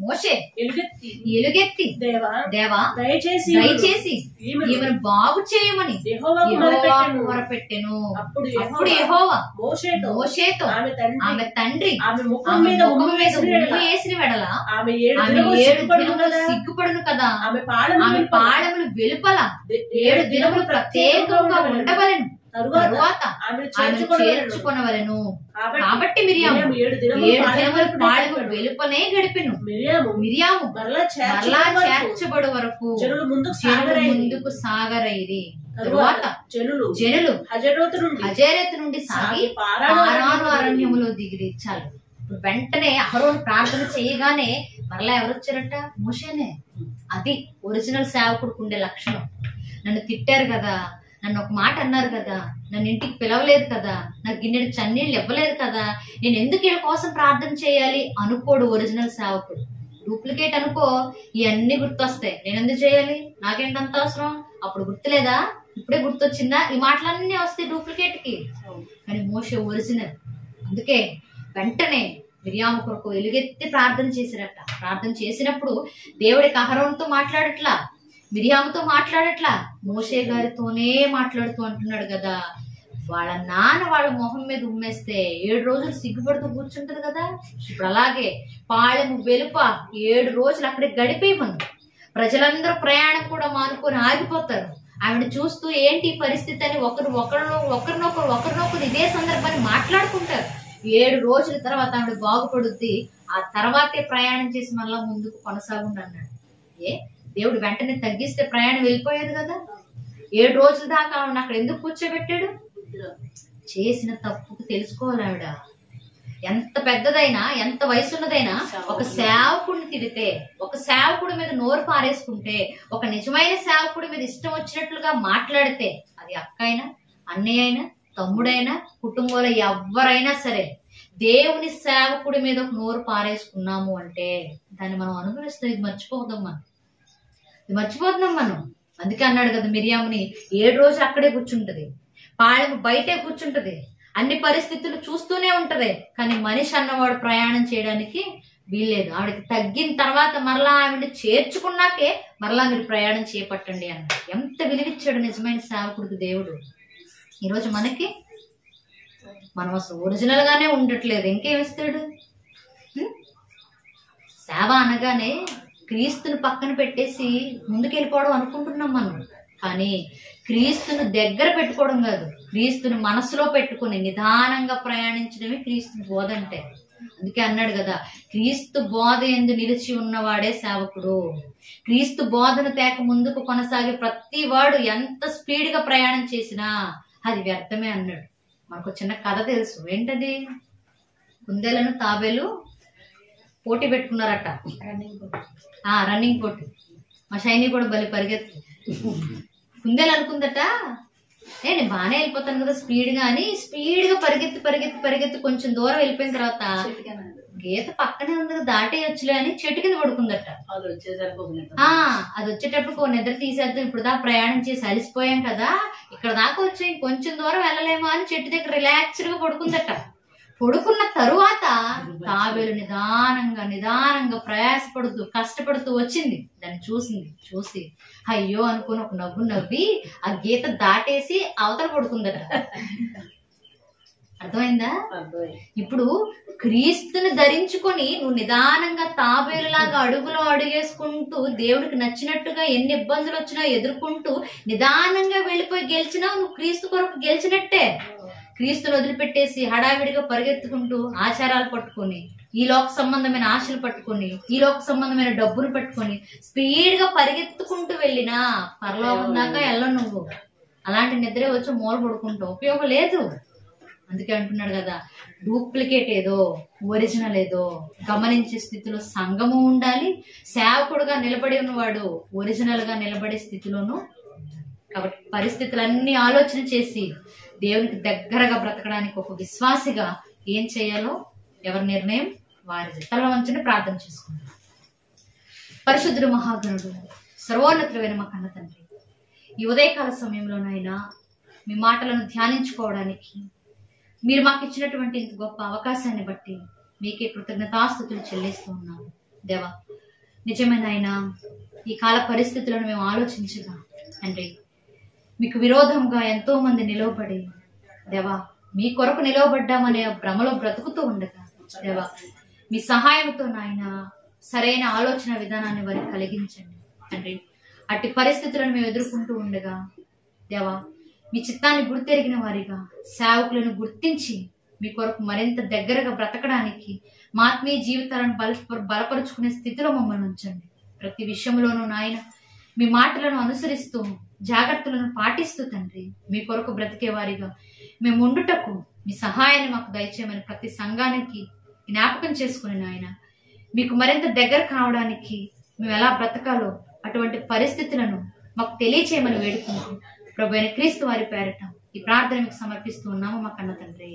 మోషే ఎలుగెత్తి దేవా దయచేసి ఈమెను బాగు చేయమని మొరపెట్టెను. అప్పుడు యెహోవా మోషేతో ఆమె తండ్రి ఆమె ముఖము మీద ఉమ్ము వేసిన వెడల ఆమె 7 దినములు సిగ్గుపడును కదా, ఆమె పాడములు వెలుపల 7 దినములు ప్రత్యేకంగా ఉండవలెను, తరువాత చేర్చుకొనవలెను. కాబట్టి మిరియాము 7 దినములు పాడములు వెలుపలే గడిపెను. మిరియాము మరలా చేర్చబడు వరకు జనులు ముందుకు సాగరైరి. తరువాత జనులు హజరేతు నుండి సాగి పారాను అరణ్యములో దిగిరి. చాలు. ఇప్పుడు వెంటనే అహరోను ప్రార్థన చేయగానే మరలా ఎవరు వచ్చారట? మోషేనే. అది ఒరిజినల్ సేవకుడికి ఉండే లక్షణం. నన్ను తిట్టారు కదా, నన్ను ఒక మాట అన్నారు కదా, నన్ను ఇంటికి పిలవలేదు కదా, నాకు గిన్నెడు చన్నీళ్ళు ఇవ్వలేదు కదా, నేను ఎందుకు వీళ్ళ కోసం ప్రార్థన చేయాలి అనుకోడు ఒరిజినల్ సేవకుడు. డూప్లికేట్ అనుకో ఇవన్నీ గుర్తొస్తాయి. నేను ఎందుకు చేయాలి, నాకేంటంత అవసరం, అప్పుడు గుర్తులేదా, ఇప్పుడే గుర్తొచ్చిందా, ఈ మాటలన్నీ వస్తాయి డూప్లికేట్ కి. కానీ మోషే ఒరిజినల్. అందుకే వెంటనే మిరియాము కొరకు ఎలుగెత్తి ప్రార్థన చేశారట. ప్రార్థన చేసినప్పుడు దేవుడికి అహరోనుతో మాట్లాడట్లా, మిరియాముతో మాట్లాడట్లా, మోషే గారితోనే మాట్లాడుతూ అంటున్నాడు కదా. వాళ్ళ నాన్న వాళ్ళ మొహం మీద ఉమ్మేస్తే 7 రోజులు సిగ్గుపడుతూ కూర్చుంటది కదా. ఇప్పుడు అలాగే పాళెము వెలుప 7 రోజులు అక్కడే గడిపేయమను. ప్రజలందరూ ప్రయాణం కూడా మానుకొని ఆగిపోతారు. ఆవిడ చూస్తూ ఏంటి పరిస్థితి అని ఒకరినొకరు ఇదే సందర్భాన్ని మాట్లాడుకుంటారు. 7 రోజుల తర్వాత ఆవిడ బాగుపడుద్ది. ఆ తర్వాతే ప్రయాణం చేసి మళ్ళా ముందుకు కొనసాగుండి అన్నాడు. దేవుడు వెంటనే తగ్గిస్తే ప్రయాణం వెళ్ళిపోయేది కదా. 7 రోజుల దాకా ఆవిడ అక్కడ ఎందుకు కూర్చోబెట్టాడు? చేసిన తప్పుకు తెలుసుకోవాలి. ఆవిడ ఎంత పెద్దదైనా ఎంత వయసున్నదైనా ఒక సేవకుడిని తిడితే, ఒక సేవకుడి మీద నోరు పారేసుకుంటే, ఒక నిజమైన సేవకుడి మీద ఇష్టం వచ్చినట్లుగా మాట్లాడితే, అది అక్క అయినా అన్నయ్య అయినా తమ్ముడైనా కుటుంబంలో ఎవరైనా సరే, దేవుని సేవకుడి మీద ఒక నోరు పారేసుకున్నాము అంటే దాన్ని మనం అనుభవిస్తాం. ఇది మర్చిపోతున్నాం మనం. అందుకే అన్నాడు కదా మిరియాముని 7 రోజులు అక్కడే కూర్చుంటది, పాళెము బయటే కూర్చుంటది, అన్ని పరిస్థితులు చూస్తూనే ఉంటది. కానీ మనిషి అన్నవాడు ప్రయాణం చేయడానికి వీల్లేదు. ఆవిడకి తగ్గిన తర్వాత మరలా ఆవిడ చేర్చుకున్నాకే మరలా మీరు ప్రయాణం చేపట్టండి అన్నాడు. ఎంత విలువిచ్చాడు నిజమైన సేవకుడికి దేవుడు. ఈరోజు మనకి మనం అసలు ఒరిజినల్ గానే ఉండట్లేదు, ఇంకేమిస్తాడు? సేవ అనగానే క్రీస్తుని పక్కన పెట్టేసి ముందుకెళ్ళిపోవడం అనుకుంటున్నాం మనం. కానీ క్రీస్తును దగ్గర పెట్టుకోవడం కాదు, క్రీస్తుని మనసులో పెట్టుకుని నిదానంగా ప్రయాణించడమే క్రీస్తు బోధ అంటే. అందుకే అన్నాడు కదా, క్రీస్తు బోధ యందు నిలిచి ఉన్నవాడే సేవకుడు. క్రీస్తు బోధను తేక ముందుకు కొనసాగే ప్రతి వాడు ఎంత స్పీడ్ గా ప్రయాణం చేసినా అది వ్యర్థమే అన్నాడు. మనకు చిన్న కథ తెలుసు. ఏంటది? కుందేలను తాబేలు పోటీ పెట్టుకున్నారట, రన్నింగ్ పోటీ. మా షైనీ కూడా బలి పరిగెత్తి. కుందేలు అనుకుందట, నేను బాగానే వెళ్ళిపోతాను కదా స్పీడ్ గా అని, స్పీడ్ గా పరిగెత్తి కొంచెం దూరం వెళ్ళిపోయిన తర్వాత గీత పక్కనే ఉంది కదా దాటేయచ్చులే అని చెట్టు కింద పడుకుందట. అది వచ్చేటప్పుడు నిద్ర తీసేద్దాం, ఇప్పుడు దాకా ప్రయాణం చేసి అలిసిపోయాం కదా, ఇక్కడ దాకా వచ్చి కొంచెం దూరం వెళ్ళలేమో అని చెట్టు దగ్గర రిలాక్స్డ్ గా పడుకుందట. పడుకున్న తరువాత తాబేలు నిదానంగా ప్రయాసపడుతూ కష్టపడుతూ వచ్చింది. దాన్ని చూసి అయ్యో అనుకుని ఒక నవ్వు నవ్వి ఆ గీత దాటేసి అవతల పడుకుందట. అర్థమైందా? ఇప్పుడు క్రీస్తుని ధరించుకొని నువ్వు నిదానంగా తాబేలులాగా అడుగులో అడుగేసుకుంటూ దేవుడికి నచ్చినట్టుగా ఎన్ని ఇబ్బందులు వచ్చినా ఎదుర్కొంటూ నిదానంగా వెళ్ళిపోయి గెలిచినా నువ్వు క్రీస్తు కొరకు గెలిచినట్టే. క్రీస్తుని వదిలిపెట్టేసి హడావిడిగా పరిగెత్తుకుంటూ ఆచారాలు పట్టుకొని, ఈ లోక సంబంధమైన ఆశలు పట్టుకొని, ఈ లోక సంబంధమైన డబ్బులు పట్టుకొని స్పీడ్ గా పరిగెత్తుకుంటూ వెళ్ళినా పరలోకం దాకా వెళ్ళవు నువ్వు. అలాంటి నిద్రే వచ్చి మూల పడుకుంటావు, ఉపయోగం లేదు. అందుకే అంటున్నాడు కదా, డూప్లికేట్ ఏదో ఒరిజినల్ ఏదో గమనించే స్థితిలో సంఘము ఉండాలి. సేవకుడుగా నిలబడి ఉన్నవాడు ఒరిజినల్ గా నిలబడే స్థితిలోను. కాబట్టి పరిస్థితులన్నీ ఆలోచన చేసి దేవునికి దగ్గరగా బ్రతకడానికి ఒక విశ్వాసిగా ఏం చేయాలో ఎవరి నిర్ణయం వారిది. తల వంచని ప్రార్థన చేసుకుంటాం. పరిశుద్ధుడు మహాగణుడు సర్వోన్నతుడైన మా కన్న తండ్రి, ఈ ఉదయకాల సమయంలోనైనా మీ మాటలను ధ్యానించుకోవడానికి మీరు మాకు ఇచ్చినటువంటి ఇంత గొప్ప అవకాశాన్ని బట్టి మీకే కృతజ్ఞతాస్తుతులు చెల్లిస్తూ ఉన్నాము. దేవా, నిజమైన ఆయన ఈ కాల పరిస్థితులను మేము ఆలోచించగా తండ్రి, మీకు విరోధంగా ఎంతో మంది నిలవబడి దేవా మీ కొరకు నిలవబడ్డామనే భ్రమలో బ్రతుకుతూ ఉండగా దేవా మీ సహాయంతో నాయన సరైన ఆలోచన విధానాన్ని వారికి కలిగించండి తండ్రి. అట్టి పరిస్థితులను మేము ఎదుర్కొంటూ ఉండగా దేవా మీ చిత్తాన్ని గుర్తెరిగిన వారిగా సేవకులను గుర్తించి మీ కొరకు మరింత దగ్గరగా బ్రతకడానికి మా ఆత్మీయ జీవితాలను బలపరుచుకునే స్థితిలో మమ్మల్ని ఉంచండి. ప్రతి విషయంలోనూ నాయన మీ మాటలను అనుసరిస్తూ జాగ్రత్తలను పాటిస్తూ తండ్రి మీ కొరకు బ్రతికే వారిగా మేము ఉండుటకు మీ సహాయాన్ని మాకు దయచేయమని ప్రతి సంఘానికి జ్ఞాపకం చేసుకుని నాయన మీకు మరింత దగ్గర కావడానికి మేము ఎలా బ్రతకాలో అటువంటి పరిస్థితులను మాకు తెలియచేయమని వేడుకుంటూ ప్రభు అయిన క్రీస్తు వారి పేరట ఈ ప్రార్థన మీకు సమర్పిస్తూ ఉన్నాము మా కన్న తండ్రి.